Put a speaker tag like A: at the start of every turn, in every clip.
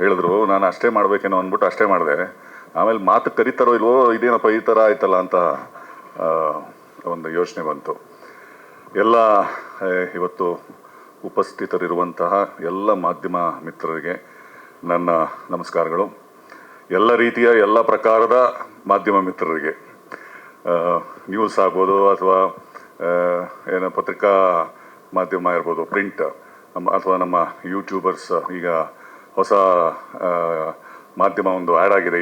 A: ಹೇಳಿದ್ರು, ನಾನು ಅಷ್ಟೇ ಮಾಡಬೇಕೇನೋ ಅಂದ್ಬಿಟ್ಟು ಅಷ್ಟೇ ಮಾಡಿದೆ. ಆಮೇಲೆ ಮಾತು ಕರೀತಾರೋ ಇಲ್ವೋ, ಇದೇನಪ್ಪ ಈ ಥರ ಆಯ್ತಲ್ಲ ಅಂತ ಒಂದು ಯೋಚನೆ ಬಂತು. ಎಲ್ಲ ಇವತ್ತು ಉಪಸ್ಥಿತರಿರುವಂತಹ ಎಲ್ಲ ಮಾಧ್ಯಮ ಮಿತ್ರರಿಗೆ ನನ್ನ ನಮಸ್ಕಾರಗಳು. ಎಲ್ಲ ರೀತಿಯ ಎಲ್ಲ ಪ್ರಕಾರದ ಮಾಧ್ಯಮ ಮಿತ್ರರಿಗೆ, ನ್ಯೂಸ್ ಆಗ್ಬೋದು ಅಥವಾ ಏನೋ ಪತ್ರಿಕಾ ಮಾಧ್ಯಮ ಇರ್ಬೋದು, ಪ್ರಿಂಟ್ ಅಥವಾ ನಮ್ಮ ಯೂಟ್ಯೂಬರ್ಸ್, ಈಗ ಹೊಸ ಮಾಧ್ಯಮ ಒಂದು ಆ್ಯಡ್ ಆಗಿದೆ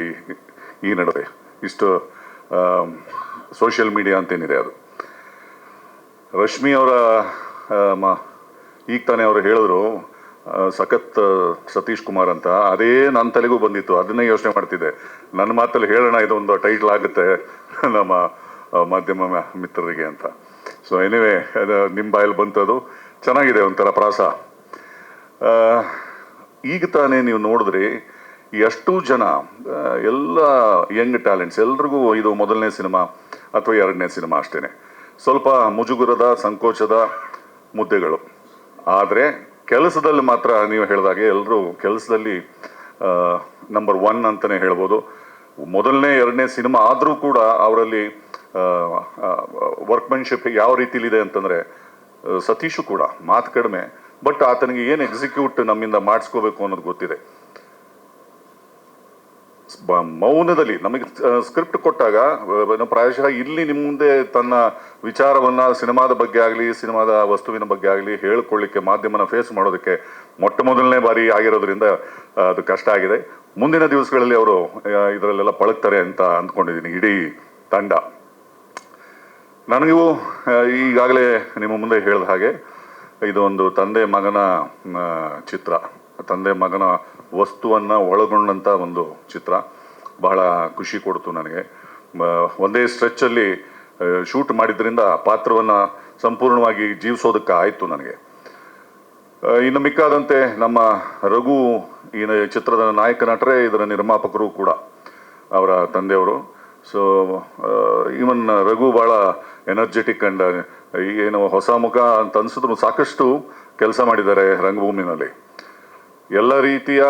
A: ಈ ನಡುವೆ. ಇಷ್ಟು ಸೋಷಿಯಲ್ ಮೀಡಿಯಾ ಅಂತೇನಿದೆ ಅದು. ರಶ್ಮಿ ಅವರ ಈಗ ತಾನೇ ಅವರು ಹೇಳಿದ್ರು ಸಖತ್ ಸತೀಶ್ ಕುಮಾರ್ ಅಂತ. ಅದೇ ನನ್ನ ತಲೆಗೂ ಬಂದಿತ್ತು, ಅದನ್ನೇ ಯೋಚನೆ ಮಾಡ್ತಿದ್ದೆ. ನನ್ನ ಮಾತಲ್ಲಿ ಹೇಳೋಣ, ಇದೊಂದು ಟೈಟ್ಲ್ ಆಗುತ್ತೆ ನಮ್ಮ ಮಾಧ್ಯಮ ಮಿತ್ರರಿಗೆ ಅಂತ. ಸೊ ಎನಿವೆ, ಅದು ನಿಮ್ಮ ಬಾಯಲ್ಲಿ ಬಂತದು, ಚೆನ್ನಾಗಿದೆ ಒಂಥರ ಪ್ರಾಸ. ಈಗ ತಾನೇ ನೀವು ನೋಡಿದ್ರಿ ಎಷ್ಟು ಜನ, ಎಲ್ಲ ಯಂಗ್ ಟ್ಯಾಲೆಂಟ್ಸ್, ಎಲ್ರಿಗೂ ಇದು ಮೊದಲನೇ ಸಿನಿಮಾ ಅಥವಾ ಎರಡನೇ ಸಿನಿಮಾ ಅಷ್ಟೇ. ಸ್ವಲ್ಪ ಮುಜುಗುರದ, ಸಂಕೋಚದ ಮುದ್ದೆಗಳು. ಆದರೆ ಕೆಲಸದಲ್ಲಿ ಮಾತ್ರ ನೀವು ಹೇಳಿದಾಗೆ ಎಲ್ಲರೂ ಕೆಲಸದಲ್ಲಿ ನಂಬರ್ 1 ಅಂತಲೇ ಹೇಳ್ಬೋದು. ಮೊದಲನೇ ಎರಡನೇ ಸಿನಿಮಾ ಆದರೂ ಕೂಡ ಅವರಲ್ಲಿ ವರ್ಕ್ಮೆನ್ಶಿಪ್ ಯಾವ ರೀತಿಲಿದೆ ಅಂತಂದರೆ, ಸತೀಶು ಕೂಡ ಮಾತು ಕಡಿಮೆ, ಬಟ್ ಆತನಿಗೆ ಏನು ಎಕ್ಸಿಕ್ಯೂಟ್ ನಮ್ಮಿಂದ ಮಾಡಿಸ್ಕೋಬೇಕು ಅನ್ನೋದು ಗೊತ್ತಿದೆ. ಮೌನದಲ್ಲಿ ನಮಗೆ ಸ್ಕ್ರಿಪ್ಟ್ ಕೊಟ್ಟಾಗ ಪ್ರಾಯಶಃ ಇಲ್ಲಿ ನಿಮ್ಮ ಮುಂದೆ ತನ್ನ ವಿಚಾರವನ್ನು ಸಿನಿಮಾದ ಬಗ್ಗೆ ಆಗಲಿ, ಸಿನಿಮಾದ ವಸ್ತುವಿನ ಬಗ್ಗೆ ಆಗಲಿ ಹೇಳ್ಕೊಳ್ಳಿಕ್ಕೆ, ಮಾಧ್ಯಮನ ಫೇಸ್ ಮಾಡೋದಕ್ಕೆ ಮೊದಲನೇ ಬಾರಿ ಆಗಿರೋದ್ರಿಂದ ಅದು ಕಷ್ಟ ಆಗಿದೆ. ಮುಂದಿನ ದಿವಸಗಳಲ್ಲಿ ಅವರು ಇದರಲ್ಲೆಲ್ಲ ಪಳಗ್ತಾರೆ ಅಂತ ಅಂದ್ಕೊಂಡಿದ್ದೀನಿ, ಇಡೀ ತಂಡ. ನನಗೂ ಈಗಾಗಲೇ ನಿಮ್ಮ ಮುಂದೆ ಹೇಳಿದ ಹಾಗೆ ಇದು ಒಂದು ತಂದೆ ಮಗನ ಚಿತ್ರ, ತಂದೆ ಮಗನ ವಸ್ತುವನ್ನು ಒಳಗೊಂಡಂಥ ಒಂದು ಚಿತ್ರ. ಬಹಳ ಖುಷಿ ಕೊಡ್ತು ನನಗೆ. ಒಂದೇ ಸ್ಟ್ರೆಚ್ಚಲ್ಲಿ ಶೂಟ್ ಮಾಡಿದ್ರಿಂದ ಪಾತ್ರವನ್ನು ಸಂಪೂರ್ಣವಾಗಿ ಜೀವಿಸೋದಕ್ಕೆ ಆಯಿತು ನನಗೆ. ಇನ್ನು ಮಿಕ್ಕಾದಂತೆ ನಮ್ಮ ರಘು ಈ ಚಿತ್ರದ ನಾಯಕ ನಟರೇ, ಇದರ ನಿರ್ಮಾಪಕರು ಕೂಡ ಅವರ ತಂದೆಯವರು. ಸೊ ಈವನ್ ರಘು ಭಾಳ ಎನರ್ಜೆಟಿಕ್ ಆ್ಯಂಡ್ ಏನು ಹೊಸ ಮುಖ ಅಂತ ಅನಿಸಿದ್ರು ಸಾಕಷ್ಟು ಕೆಲಸ ಮಾಡಿದ್ದಾರೆ ರಂಗಭೂಮಿನಲ್ಲಿ. ಎಲ್ಲ ರೀತಿಯ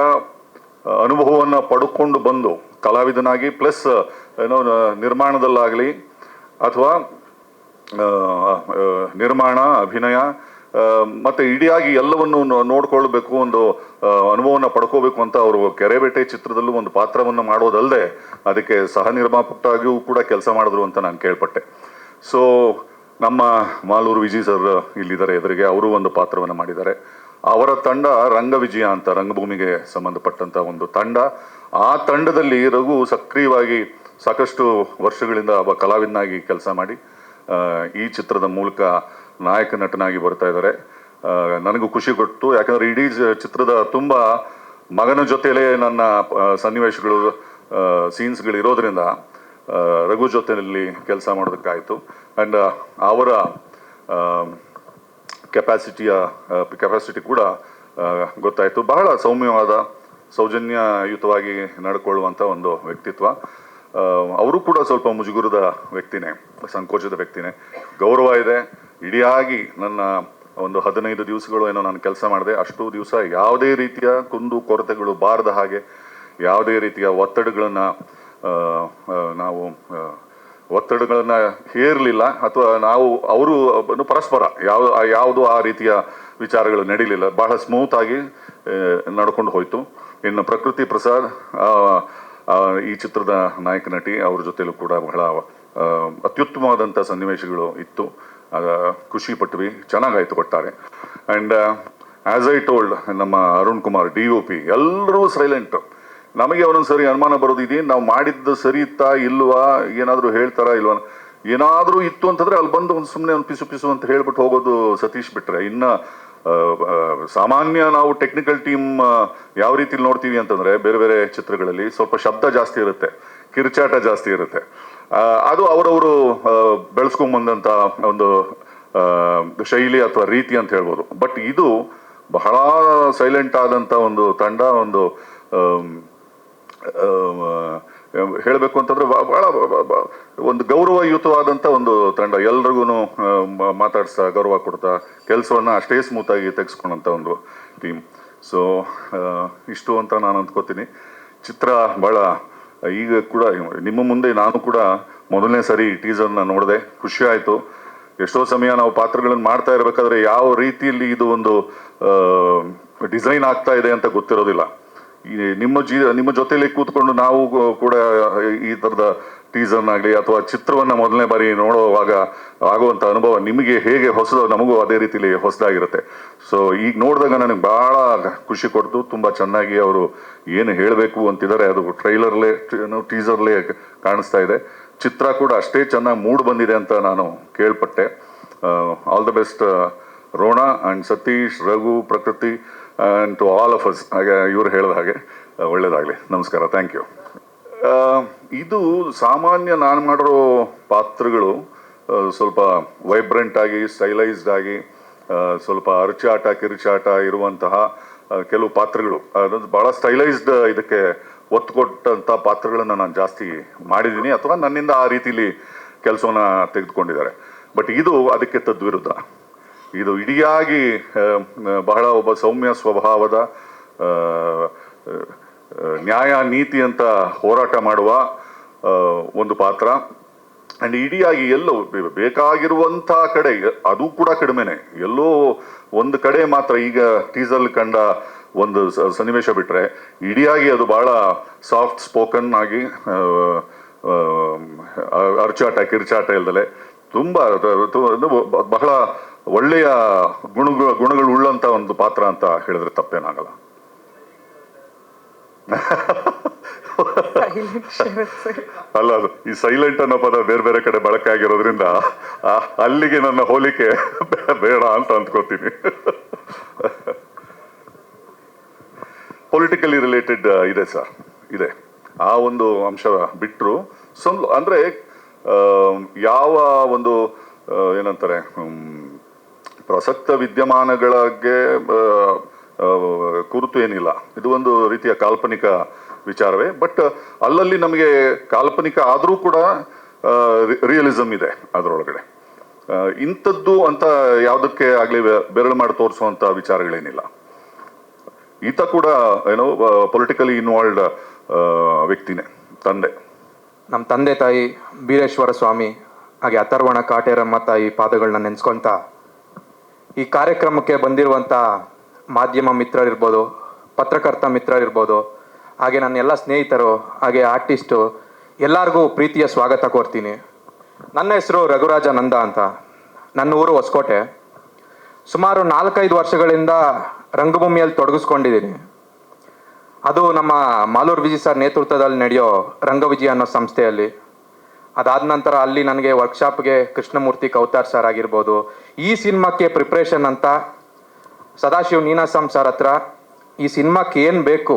A: ಅನುಭವವನ್ನು ಪಡ್ಕೊಂಡು ಬಂದು ಕಲಾವಿದನಾಗಿ, ಪ್ಲಸ್ ಏನೋ ನಿರ್ಮಾಣದಲ್ಲಾಗಲಿ ಅಥವಾ ನಿರ್ಮಾಣ, ಅಭಿನಯ ಮತ್ತು ಇಡಿಯಾಗಿ ಎಲ್ಲವನ್ನು ನೋಡ್ಕೊಳ್ಬೇಕು, ಒಂದು ಅನುಭವವನ್ನು ಪಡ್ಕೋಬೇಕು ಅಂತ ಅವರು ಕೆರೆಬೇಟೆ ಚಿತ್ರದಲ್ಲೂ ಒಂದು ಪಾತ್ರವನ್ನು ಮಾಡೋದಲ್ಲದೆ ಅದಕ್ಕೆ ಸಹ ನಿರ್ಮಾಪಕರಾಗಿಯೂ ಕೂಡ ಕೆಲಸ ಮಾಡಿದ್ರು ಅಂತ ನಾನು ಕೇಳ್ಪಟ್ಟೆ. ಸೊ ನಮ್ಮ ಮಾಲೂರು ವಿಜಯ್ ಸರ್ ಇಲ್ಲಿದ್ದಾರೆ ಎದುರಿಗೆ, ಅವರು ಒಂದು ಪಾತ್ರವನ್ನು ಮಾಡಿದ್ದಾರೆ. ಅವರ ತಂಡ ರಂಗವಿಜಯ ಅಂತ, ರಂಗಭೂಮಿಗೆ ಸಂಬಂಧಪಟ್ಟಂಥ ಒಂದು ತಂಡ. ಆ ತಂಡದಲ್ಲಿ ರಘು ಸಕ್ರಿಯವಾಗಿ ಸಾಕಷ್ಟು ವರ್ಷಗಳಿಂದ ಒಬ್ಬ ಕಲಾವಿದನಾಗಿ ಕೆಲಸ ಮಾಡಿ ಈ ಚಿತ್ರದ ಮೂಲಕ ನಾಯಕ ನಟನಾಗಿ ಬರ್ತಾ ಇದ್ದಾರೆ. ನನಗೂ ಖುಷಿ ಕೊಟ್ಟು, ಯಾಕಂದರೆ ಇಡೀ ಚಿತ್ರದ ತುಂಬ ಮಗನ ಜೊತೆಲೇ ನನ್ನ ಸನ್ನಿವೇಶಗಳು, ಸೀನ್ಸ್ಗಳು ಇರೋದ್ರಿಂದ ರಘು ಜೊತೆಯಲ್ಲಿ ಕೆಲಸ ಮಾಡೋದಕ್ಕಾಯಿತು. ಆ್ಯಂಡ್ ಅವರ ಕೆಪಾಸಿಟಿ ಕೂಡ ಗೊತ್ತಾಯಿತು. ಬಹಳ ಸೌಮ್ಯವಾದ, ಸೌಜನ್ಯಯುತವಾಗಿ ನಡ್ಕೊಳ್ಳುವಂಥ ಒಂದು ವ್ಯಕ್ತಿತ್ವ. ಅವರು ಕೂಡ ಸ್ವಲ್ಪ ಮುಜುಗುರದ ವ್ಯಕ್ತಿನೇ, ಸಂಕೋಚದ ವ್ಯಕ್ತಿನೇ. ಗೌರವ ಇದೆ. ಇಡಿಯಾಗಿ ನನ್ನ ಒಂದು 15 ದಿವಸಗಳು ಏನೋ ನಾನು ಕೆಲಸ ಮಾಡಿದೆ, ಅಷ್ಟು ದಿವಸ ಯಾವುದೇ ರೀತಿಯ ಕುಂದು ಕೊರತೆಗಳು ಬಾರದ ಹಾಗೆ, ಯಾವುದೇ ರೀತಿಯ ಒತ್ತಡಗಳನ್ನು ಹೇರಲಿಲ್ಲ, ಅಥವಾ ಅವರು ಪರಸ್ಪರ ಯಾವುದು ಆ ರೀತಿಯ ವಿಚಾರಗಳು ನಡೀಲಿಲ್ಲ. ಬಹಳ ಸ್ಮೂತಾಗಿ ನಡ್ಕೊಂಡು ಹೋಯಿತು. ಇನ್ನು ಪ್ರಕೃತಿ ಪ್ರಸಾದ್ ಈ ಚಿತ್ರದ ನಾಯಕ ನಟಿ, ಅವ್ರ ಜೊತೆಲೂ ಕೂಡ ಬಹಳ ಅತ್ಯುತ್ತಮವಾದಂಥ ಸನ್ನಿವೇಶಗಳು ಇತ್ತು. ಖುಷಿ ಪಟ್ವಿ, ಚೆನ್ನಾಗಾಯಿತು ಒಟ್ಟಾರೆ. ಆ್ಯಂಡ್ ಆ್ಯಸ್ ಐ ಟೋಲ್ಡ್, ನಮ್ಮ ಅರುಣ್ ಕುಮಾರ್ DOP ಎಲ್ಲರೂ ಸೈಲೆಂಟ್. ನಮಗೆ ಒಂದೊಂದು ಸರಿ ಅನುಮಾನ ಬರೋದು, ಇದೇನು ನಾವು ಮಾಡಿದ್ದು ಸರಿ ಇತ್ತಾ ಇಲ್ವಾ, ಏನಾದರೂ ಹೇಳ್ತಾರಾ ಇಲ್ವಾ, ಏನಾದರೂ ಇತ್ತು ಅಂತಂದರೆ ಅಲ್ಲಿ ಬಂದು ಒಂದು ಸುಮ್ಮನೆ ಒಂದು ಪಿಸು ಅಂತ ಹೇಳ್ಬಿಟ್ಟು ಹೋಗೋದು ಸತೀಶ್ ಬಿಟ್ಟರೆ. ಇನ್ನು ಸಾಮಾನ್ಯ ನಾವು ಟೆಕ್ನಿಕಲ್ ಟೀಮ್ ಯಾವ ರೀತಿ ನೋಡ್ತೀವಿ ಅಂತಂದರೆ, ಬೇರೆ ಬೇರೆ ಚಿತ್ರಗಳಲ್ಲಿ ಸ್ವಲ್ಪ ಶಬ್ದ ಜಾಸ್ತಿ ಇರುತ್ತೆ, ಕಿರುಚಾಟ ಜಾಸ್ತಿ ಇರುತ್ತೆ. ಅದು ಅವರವರು ಬೆಳೆಸ್ಕೊಂಬಂದಂಥ ಒಂದು ಶೈಲಿ ಅಥವಾ ರೀತಿ ಅಂತ ಹೇಳ್ಬೋದು. ಬಟ್ ಇದು ಬಹಳ ಸೈಲೆಂಟ್ ಆದಂಥ ಒಂದು ತಂಡ. ಒಂದು ಹೇಳಬೇಕು ಅಂತಂದರೆ ಭಾಳ ಒಂದು ಗೌರವಯುತವಾದಂಥ ಒಂದು ತಂಡ. ಎಲ್ರಿಗೂ ಮಾತಾಡ್ಸ್ತಾ, ಗೌರವ ಕೊಡ್ತಾ, ಕೆಲಸವನ್ನು ಅಷ್ಟೇ ಸ್ಮೂತಾಗಿ ತೆಗೆಸ್ಕೊಂಡಂಥ ಒಂದು ಟೀಮ್. ಸೊ ಇಷ್ಟು ಅಂತ ನಾನು ಅಂದ್ಕೋತೀನಿ. ಚಿತ್ರ ಭಾಳ ಈಗ ಕೂಡ ನಿಮ್ಮ ಮುಂದೆ ನಾನು ಕೂಡ ಮೊದಲನೇ ಸರಿ ಟೀಸರ್ನ ನೋಡಿದೆ, ಖುಷಿ ಆಯಿತು. ಎಷ್ಟೋ ಸಮಯ ನಾವು ಪಾತ್ರಗಳನ್ನು ಮಾಡ್ತಾ ಇರಬೇಕಾದ್ರೆ ಯಾವ ರೀತಿಯಲ್ಲಿ ಇದು ಒಂದು ಡಿಸೈನ್ ಆಗ್ತಾ ಇದೆ ಅಂತ ಗೊತ್ತಿರೋದಿಲ್ಲ. ಈ ನಿಮ್ಮ ಜೊತೆಲಿ ಕೂತ್ಕೊಂಡು ನಾವು ಕೂಡ ಈ ಥರದ ಟೀಸರ್ನಾಗಲಿ ಅಥವಾ ಚಿತ್ರವನ್ನು ಮೊದಲನೇ ಬಾರಿ ನೋಡುವಾಗ ಆಗುವಂಥ ಅನುಭವ ನಿಮಗೆ ಹೇಗೆ ಹೊಸದು, ನಮಗೂ ಅದೇ ರೀತಿಲಿ ಹೊಸದಾಗಿರುತ್ತೆ. ಸೊ ಈಗ ನೋಡಿದಾಗ ನನಗೆ ಭಾಳ ಖುಷಿ ಕೊಡ್ತು. ತುಂಬ ಚೆನ್ನಾಗಿ ಅವರು ಏನು ಹೇಳಬೇಕು ಅಂತಿದ್ದಾರೆ ಅದು ಟ್ರೈಲರ್ಲೇ ಟೀಸರ್ಲೇ ಕಾಣಿಸ್ತಾ ಇದೆ. ಚಿತ್ರ ಕೂಡ ಅಷ್ಟೇ ಚೆನ್ನಾಗಿ ಮೂಡ್ ಬಂದಿದೆ ಅಂತ ನಾನು ಕೇಳ್ಪಟ್ಟೆ. All the best Rona and Satish, Raghu, Prakriti and to all of us. ಹಾಗೆ ಇವರು ಹೇಳಿದ ಹಾಗೆ ಒಳ್ಳೇದಾಗಲಿ. ನಮಸ್ಕಾರ, ಥ್ಯಾಂಕ್ ಯು. ಇದು ಸಾಮಾನ್ಯ ನಾನು ಮಾಡಿರೋ ಪಾತ್ರಗಳು ಸ್ವಲ್ಪ ವೈಬ್ರೆಂಟ್ ಆಗಿ, ಸ್ಟೈಲೈಸ್ಡ್ ಆಗಿ, ಸ್ವಲ್ಪ ಅರಚಾಟ ಕಿರುಚಾಟ ಇರುವಂತಹ ಕೆಲವು ಪಾತ್ರಗಳು, ಅದೊಂದು ಭಾಳ ಸ್ಟೈಲೈಸ್ಡ್ ಇದಕ್ಕೆ ಒತ್ತು ಕೊಟ್ಟಂಥ ಪಾತ್ರಗಳನ್ನು ನಾನು ಜಾಸ್ತಿ ಮಾಡಿದ್ದೀನಿ ಅಥವಾ ನನ್ನಿಂದ ಆ ರೀತಿಲಿ ಕೆಲಸವನ್ನ ತೆಗೆದುಕೊಂಡಿದ್ದಾರೆ. ಬಟ್ ಇದು ಅದಕ್ಕೆ ತದ್ವಿರುದ್ಧ. ಇದು ಇಡಿಯಾಗಿ ಬಹಳ ಒಬ್ಬ ಸೌಮ್ಯ ಸ್ವಭಾವದ, ನ್ಯಾಯ ನೀತಿ ಅಂತ ಹೋರಾಟ ಮಾಡುವ ಒಂದು ಪಾತ್ರ. ಆ್ಯಂಡ್ ಇಡಿಯಾಗಿ ಎಲ್ಲೋ ಬೇಕಾಗಿರುವಂಥ ಕಡೆ ಅದು ಕೂಡ ಕಡಿಮೆನೆ, ಎಲ್ಲೋ ಒಂದು ಕಡೆ ಮಾತ್ರ ಈಗ ಟೀಸರ್ ಕಂಡ ಒಂದು ಸನ್ನಿವೇಶ ಬಿಟ್ಟರೆ ಇಡಿಯಾಗಿ ಅದು ಭಾಳ ಸಾಫ್ಟ್ ಸ್ಪೋಕನ್ ಆಗಿ, ಅರ್ಚಾಟ ಕಿರ್ಚಾಟ ಇಲ್ದಲೆ ತುಂಬ ಬಹಳ ಒಳ್ಳೆಯ ಗುಣಗಳು ಉಳ್ಳಂಥ ಒಂದು ಪಾತ್ರ ಅಂತ ಹೇಳಿದ್ರೆ ತಪ್ಪೇನಾಗಲ್ಲ. ಅಲ್ಲ, ಅದು ಈ ಸೈಲೆಂಟ್ ಅನ್ನೋ ಪದ ಬೇರೆ ಬೇರೆ ಕಡೆ ಬಳಕೆ ಆಗಿರೋದ್ರಿಂದ ಅಲ್ಲಿಗೆ ನನ್ನ ಹೋಲಿಕೆ ಬೇಡ ಅಂತ ಅಂದ್ಕೋತೀನಿ. ಪೊಲಿಟಿಕಲಿ ರಿಲೇಟೆಡ್ ಇದೆ ಸರ್, ಇದೆ. ಆ ಒಂದು ಅಂಶ ಬಿಟ್ಟರು ಅಂದರೆ ಯಾವ ಒಂದು ಏನಂತಾರೆ ಪ್ರಸಕ್ತ ವಿದ್ಯಮಾನಗಳಿಗೆ ಕುರಿತು ಏನಿಲ್ಲ. ಇದು ಒಂದು ರೀತಿಯ ಕಾಲ್ಪನಿಕ ವಿಚಾರವೇ, ಬಟ್ ಅಲ್ಲಲ್ಲಿ ನಮಗೆ ಕಾಲ್ಪನಿಕ ಆದರೂ ಕೂಡ ರಿಯಲಿಸಮ್ ಇದೆ ಅದರೊಳಗಡೆ. ಇಂಥದ್ದು ಅಂತ ಯಾವುದಕ್ಕೆ ಆಗಲಿ ಬೆರಳು ಮಾಡಿ ತೋರಿಸುವಂಥ ವಿಚಾರಗಳೇನಿಲ್ಲ. ಈತ ಕೂಡ ಏನೋ ಪೊಲಿಟಿಕಲಿ ಇನ್ವಾಲ್ವ್ಡ್ ವ್ಯಕ್ತಿನೇ, ತಂದೆ.
B: ನಮ್ಮ ತಂದೆ ತಾಯಿ ಬೀರೇಶ್ವರ ಸ್ವಾಮಿ ಹಾಗೆ ಅಥರ್ವಣ ಕಾಟೇರಮ್ಮ ತಾಯಿ ಪಾದಗಳನ್ನ ನೆನೆಸ್ಕೊಂತ ಈ ಕಾರ್ಯಕ್ರಮಕ್ಕೆ ಬಂದಿರುವಂಥ ಮಾಧ್ಯಮ ಮಿತ್ರರಿರ್ಬೋದು, ಪತ್ರಕರ್ತ ಮಿತ್ರರಿರ್ಬೋದು, ಹಾಗೆ ನನ್ನ ಎಲ್ಲ ಸ್ನೇಹಿತರು, ಹಾಗೆ ಆರ್ಟಿಸ್ಟು ಎಲ್ಲರಿಗೂ ಪ್ರೀತಿಯ ಸ್ವಾಗತ ಕೋರ್ತೀನಿ. ನನ್ನ ಹೆಸರು ರಘುರಾಜ ನಂದ ಅಂತ. ನನ್ನ ಊರು ಹೊಸಕೋಟೆ. ಸುಮಾರು 4-5 ವರ್ಷಗಳಿಂದ ರಂಗಭೂಮಿಯಲ್ಲಿ ತೊಡಗಿಸ್ಕೊಂಡಿದ್ದೀನಿ. ಅದು ನಮ್ಮ ಮಾಲೂರು ವಿಜಯ್ ಸರ್ ನೇತೃತ್ವದಲ್ಲಿ ನಡೆಯೋ ರಂಗವಿಜಯ ಅನ್ನೋ ಸಂಸ್ಥೆಯಲ್ಲಿ. ಅದಾದ ನಂತರ ಅಲ್ಲಿ ನನಗೆ ವರ್ಕ್ಶಾಪ್ಗೆ ಕೃಷ್ಣಮೂರ್ತಿ ಕೌತಾರ್ ಸರ್ ಆಗಿರ್ಬೋದು, ಈ ಸಿನಿಮಾಕ್ಕೆ ಪ್ರಿಪ್ರೇಷನ್ ಅಂತ ಸದಾಶಿವ್ ನೀನಾಸಂ ಸರ್ ಹತ್ರ ಈ ಸಿನಿಮಾಕ್ಕೆ ಏನು ಬೇಕು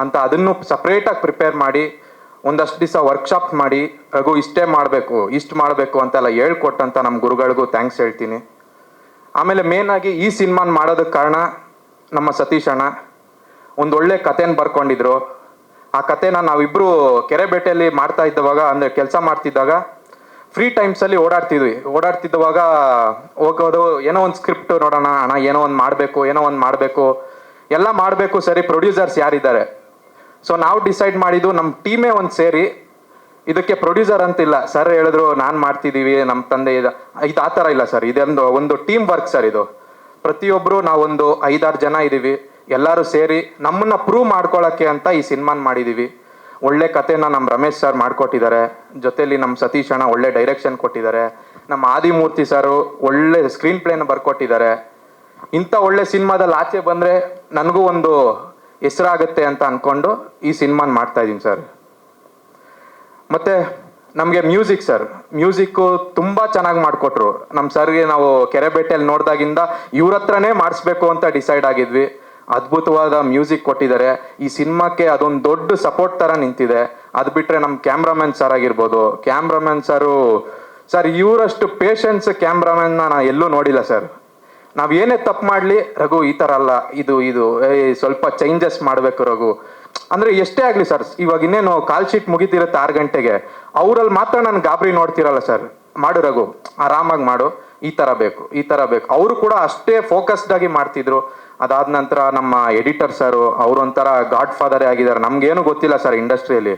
B: ಅಂತ ಅದನ್ನು ಸಪ್ರೇಟಾಗಿ ಪ್ರಿಪೇರ್ ಮಾಡಿ ಒಂದಷ್ಟು ದಿವಸ ವರ್ಕ್ಶಾಪ್ ಮಾಡಿ, ರಘು ಇಷ್ಟೇ ಮಾಡಬೇಕು, ಇಷ್ಟು ಮಾಡಬೇಕು ಅಂತೆಲ್ಲ ಹೇಳ್ಕೊಟ್ಟಂತ ನಮ್ಮ ಗುರುಗಳಿಗೂ ಥ್ಯಾಂಕ್ಸ್ ಹೇಳ್ತೀನಿ. ಆಮೇಲೆ ಮೇನಾಗಿ ಈ ಸಿನಿಮಾನ ಮಾಡೋದಕ್ಕೆ ಕಾರಣ ನಮ್ಮ ಸತೀಶ್ ಅಣ್ಣ ಒಂದೊಳ್ಳೆ ಕಥೆನ ಬರ್ಕೊಂಡಿದ್ರು. ಆ ಕಥೆನ ನಾವಿಬ್ಬರು ಕೆರೆಬೇಟೆಯಲ್ಲಿ ಮಾಡ್ತಾ ಇದ್ದವಾಗ, ಅಂದರೆ ಕೆಲಸ ಮಾಡ್ತಿದ್ದಾಗ ಫ್ರೀ ಟೈಮ್ಸಲ್ಲಿ ಓಡಾಡ್ತಿದ್ದವಾಗ ಹೋಗೋದು, ಏನೋ ಒಂದು ಸ್ಕ್ರಿಪ್ಟ್ ನೋಡೋಣ ಅಣ್ಣ, ಏನೋ ಒಂದು ಮಾಡಬೇಕು ಎಲ್ಲ ಮಾಡಬೇಕು. ಸರಿ, ಪ್ರೊಡ್ಯೂಸರ್ಸ್ ಯಾರಿದ್ದಾರೆ? ಸೊ ನಾವು ಡಿಸೈಡ್ ಮಾಡಿದ್ದು ನಮ್ಮ ಟೀಮೇ ಒಂದು ಸೇರಿ, ಇದಕ್ಕೆ ಪ್ರೊಡ್ಯೂಸರ್ ಅಂತಿಲ್ಲ. ಸರ್ ಹೇಳಿದ್ರು ನಾನು ಮಾಡ್ತಿದ್ದೀವಿ, ನಮ್ಮ ತಂದೆ ಇದು ಆ ಥರ ಇಲ್ಲ ಸರ್, ಒಂದು ಟೀಮ್ ವರ್ಕ್ ಸರ್. ಇದು ಪ್ರತಿಯೊಬ್ಬರು ನಾವೊಂದು 5-6 ಜನ ಇದ್ದೀವಿ, ಎಲ್ಲರೂ ಸೇರಿ ನಮ್ಮನ್ನ ಪ್ರೂವ್ ಮಾಡ್ಕೊಳ್ಳೋಕ್ಕೆ ಅಂತ ಈ ಸಿನಿಮಾನ ಮಾಡಿದ್ದೀವಿ. ಒಳ್ಳೆ ಕಥೆನ ನಮ್ಮ ರಮೇಶ್ ಸರ್ ಮಾಡಿಕೊಟ್ಟಿದ್ದಾರೆ, ಜೊತೆಲಿ ನಮ್ಮ ಸತೀಶ್ ಅಣ್ಣ ಒಳ್ಳೆ ಡೈರೆಕ್ಷನ್ ಕೊಟ್ಟಿದ್ದಾರೆ, ನಮ್ಮ ಆದಿಮೂರ್ತಿ ಸರು ಒಳ್ಳೆ ಸ್ಕ್ರೀನ್ ಪ್ಲೇನ ಬರ್ಕೊಟ್ಟಿದ್ದಾರೆ. ಇಂಥ ಒಳ್ಳೆ ಸಿನಿಮಾದಲ್ಲಿ ಆಚೆ ಬಂದರೆ ನನಗೂ ಒಂದು ಹೆಸರಾಗುತ್ತೆ ಅಂತ ಅಂದ್ಕೊಂಡು ಈ ಸಿನಿಮಾನ ಮಾಡ್ತಾ ಇದ್ದೀನಿ ಸರ್. ಮತ್ತು ನಮಗೆ ಮ್ಯೂಸಿಕ್ಕು ತುಂಬ ಚೆನ್ನಾಗಿ ಮಾಡಿಕೊಟ್ರು ನಮ್ಮ ಸರ್ಗೆ. ನಾವು ಕೆರೆಬೇಟೆಯಲ್ಲಿ ನೋಡಿದಾಗಿಂದ ಇವ್ರ ಹತ್ರನೇ ಮಾಡಿಸ್ಬೇಕು ಅಂತ ಡಿಸೈಡ್ ಆಗಿದ್ವಿ. ಅದ್ಭುತವಾದ ಮ್ಯೂಸಿಕ್ ಕೊಟ್ಟಿದ್ದಾರೆ. ಈ ಸಿನಿಮಾಕ್ಕೆ ಅದೊಂದು ದೊಡ್ಡ ಸಪೋರ್ಟ್ ಥರ ನಿಂತಿದೆ. ಅದು ಬಿಟ್ಟರೆ ನಮ್ಮ ಕ್ಯಾಮ್ರಾಮನ್ ಸರ್ ಆಗಿರ್ಬೋದು, ಸರ್ ಇವರಷ್ಟು ಪೇಷನ್ಸ್ ಕ್ಯಾಮ್ರಾಮನ್ನ ನಾನು ಎಲ್ಲೂ ನೋಡಿಲ್ಲ ಸರ್. ನಾವು ಏನೇ ತಪ್ಪು ಮಾಡಲಿ, ರಘು ಈ ಥರ ಅಲ್ಲ, ಇದು ಸ್ವಲ್ಪ ಚೇಂಜಸ್ ಮಾಡಬೇಕು ರಘು ಅಂದರೆ ಎಷ್ಟೇ ಆಗಲಿ ಸರ್. ಇವಾಗ ಇನ್ನೇನು ಕಾಲ್ ಶೀಟ್ ಮುಗಿತಿರುತ್ತೆ 6 ಗಂಟೆಗೆ, ಅವರಲ್ಲಿ ಮಾತ್ರ ನಾನು ಗಾಬರಿ ನೋಡ್ತಿರಲ್ಲ ಸರ್. ಮಾಡು ರಘು, ಆರಾಮಾಗಿ ಮಾಡು, ಈ ಥರ ಬೇಕು ಈ ಥರ ಬೇಕು. ಅವರು ಕೂಡ ಅಷ್ಟೇ ಫೋಕಸ್ಡ್ ಆಗಿ ಮಾಡ್ತಿದ್ರು. ಅದಾದ ನಂತರ ನಮ್ಮ ಎಡಿಟರ್ ಸರು ಅವರು ಒಂಥರ ಗಾಡ್ ಫಾದರೇ ಆಗಿದ್ದಾರೆ. ನಮ್ಗೇನು ಗೊತ್ತಿಲ್ಲ ಸರ್ ಇಂಡಸ್ಟ್ರಿಯಲ್ಲಿ,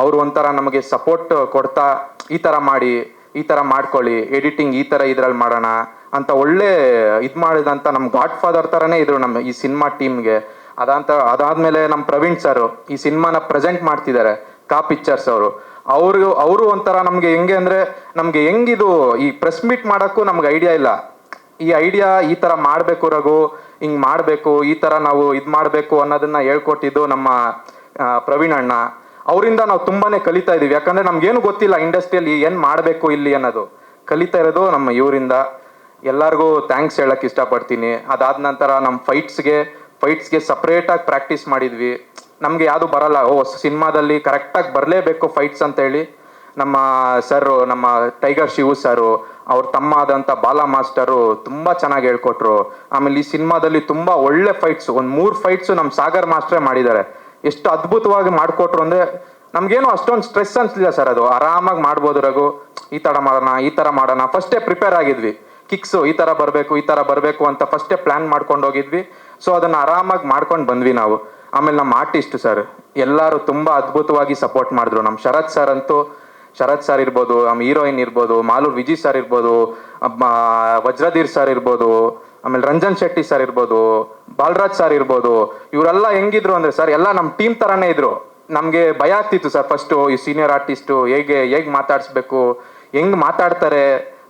B: ಅವರು ಒಂಥರ ನಮಗೆ ಸಪೋರ್ಟ್ ಕೊಡ್ತಾ ಈ ಥರ ಮಾಡಿ, ಈ ಥರ ಮಾಡ್ಕೊಳ್ಳಿ, ಎಡಿಟಿಂಗ್ ಈ ಥರ ಇದ್ರಲ್ಲಿ ಮಾಡೋಣ ಅಂತ ಒಳ್ಳೆ ಇದು ಮಾಡಿದಂಥ ನಮ್ಮ ಗಾಡ್ ಫಾದರ್ ಥರನೇ ಇದ್ರು ನಮ್ಮ ಈ ಸಿನಿಮಾ ಟೀಮ್ಗೆ. ಅದಾದ್ಮೇಲೆ ನಮ್ಮ ಪ್ರವೀಣ್ ಸರ್ ಈ ಸಿನಿಮಾನ ಪ್ರೆಸೆಂಟ್ ಮಾಡ್ತಿದ್ದಾರೆ, ಕಾ ಪಿಕ್ಚರ್ಸ್ ಅವರು ಒಂಥರ ನಮ್ಗೆ ಹೆಂಗೆ ಅಂದ್ರೆ ನಮ್ಗೆ ಹೆಂಗಿದು ಈ ಪ್ರೆಸ್ ಮೀಟ್ ಮಾಡೋಕ್ಕೂ ನಮ್ಗೆ ಐಡಿಯಾ ಇಲ್ಲ. ಈ ಐಡಿಯಾ ಈ ತರ ಮಾಡ್ಬೇಕು ರಘು, ಹಿಂಗ್ ಮಾಡ್ಬೇಕು, ಈ ತರ ನಾವು ಇದ್ ಮಾಡ್ಬೇಕು ಅನ್ನೋದನ್ನ ಹೇಳ್ಕೊಟ್ಟಿದ್ದು ನಮ್ಮ ಪ್ರವೀಣ್ ಅಣ್ಣ. ಅವರಿಂದ ನಾವು ತುಂಬಾನೇ ಕಲಿತಾ ಇದೀವಿ. ಯಾಕಂದ್ರೆ ನಮ್ಗೇನು ಗೊತ್ತಿಲ್ಲ ಇಂಡಸ್ಟ್ರಿಯಲ್ಲಿ ಏನ್ ಮಾಡ್ಬೇಕು ಇಲ್ಲಿ ಅನ್ನೋದು, ಕಲಿತಾ ಇರೋದು ನಮ್ಮ ಇವರಿಂದ. ಎಲ್ಲರಿಗೂ ಥ್ಯಾಂಕ್ಸ್ ಹೇಳಕ್ ಇಷ್ಟಪಡ್ತೀನಿ. ಅದಾದ ನಂತರ ನಮ್ಮ ಫೈಟ್ಸ್ಗೆ ಸಪ್ರೇಟಾಗಿ ಪ್ರಾಕ್ಟೀಸ್ ಮಾಡಿದ್ವಿ. ನಮಗೆ ಯಾವುದು ಬರಲ್ಲ, ಸಿನಿಮಾದಲ್ಲಿ ಕರೆಕ್ಟಾಗಿ ಬರಲೇಬೇಕು ಫೈಟ್ಸ್ ಅಂತ ಹೇಳಿ ನಮ್ಮ ಸರ್, ನಮ್ಮ ಟೈಗರ್ ಶಿವು ಸರು, ಅವ್ರ ತಮ್ಮ ಆದಂಥ ಬಾಲಾ ಮಾಸ್ಟರು ತುಂಬ ಚೆನ್ನಾಗಿ ಹೇಳ್ಕೊಟ್ರು. ಆಮೇಲೆ ಈ ಸಿನಿಮಾದಲ್ಲಿ ತುಂಬ ಒಳ್ಳೆ ಫೈಟ್ಸು, ಒಂದು 3 ಫೈಟ್ಸು ನಮ್ಮ ಸಾಗರ್ ಮಾಸ್ಟ್ರೇ ಮಾಡಿದ್ದಾರೆ. ಎಷ್ಟು ಅದ್ಭುತವಾಗಿ ಮಾಡಿಕೊಟ್ರು ಅಂದರೆ ನಮಗೇನು ಅಷ್ಟೊಂದು ಸ್ಟ್ರೆಸ್ ಅನ್ಸಲಿಲ್ಲ ಸರ್. ಅದು ಆರಾಮಾಗಿ ಮಾಡ್ಬೋದು ರಘು, ಈ ಥರ ಮಾಡೋಣ ಫಸ್ಟೇ ಪ್ರಿಪೇರ್ ಆಗಿದ್ವಿ. ಕಿಕ್ಸು ಈ ಥರ ಬರಬೇಕು ಅಂತ ಫಸ್ಟೇ ಪ್ಲ್ಯಾನ್ ಮಾಡ್ಕೊಂಡು ಹೋಗಿದ್ವಿ. ಸೊ ಅದನ್ನು ಆರಾಮಾಗಿ ಮಾಡ್ಕೊಂಡು ಬಂದ್ವಿ ನಾವು. ಆಮೇಲೆ ನಮ್ಮ ಆರ್ಟಿಸ್ಟ್ ಸರ್ ಎಲ್ಲರೂ ತುಂಬ ಅದ್ಭುತವಾಗಿ ಸಪೋರ್ಟ್ ಮಾಡಿದ್ರು. ನಮ್ಮ ಶರತ್ ಸರ್ ಇರ್ಬೋದು, ನಮ್ಮ ಹೀರೋಯಿನ್ ಇರ್ಬೋದು, ಮಾಲೂರ್ ವಿಜಯ್ ಸರ್ ಇರ್ಬೋದು, ವಜ್ರಧೀರ್ ಸರ್ ಇರ್ಬೋದು, ಆಮೇಲೆ ರಂಜನ್ ಶೆಟ್ಟಿ ಸರ್ ಇರ್ಬೋದು, ಬಾಲರಾಜ್ ಸರ್ ಇರ್ಬೋದು. ಇವರೆಲ್ಲ ಹೆಂಗಿದ್ರು ಅಂದರೆ ಸರ್ ಎಲ್ಲ ನಮ್ಮ ಟೀಮ್ ಥರನೇ ಇದ್ರು. ನಮಗೆ ಭಯ ಆಗ್ತಿತ್ತು ಸರ್ ಫಸ್ಟು, ಈ ಸೀನಿಯರ್ ಆರ್ಟಿಸ್ಟು ಹೇಗೆ ಮಾತಾಡಿಸ್ಬೇಕು, ಹೆಂಗೆ ಮಾತಾಡ್ತಾರೆ.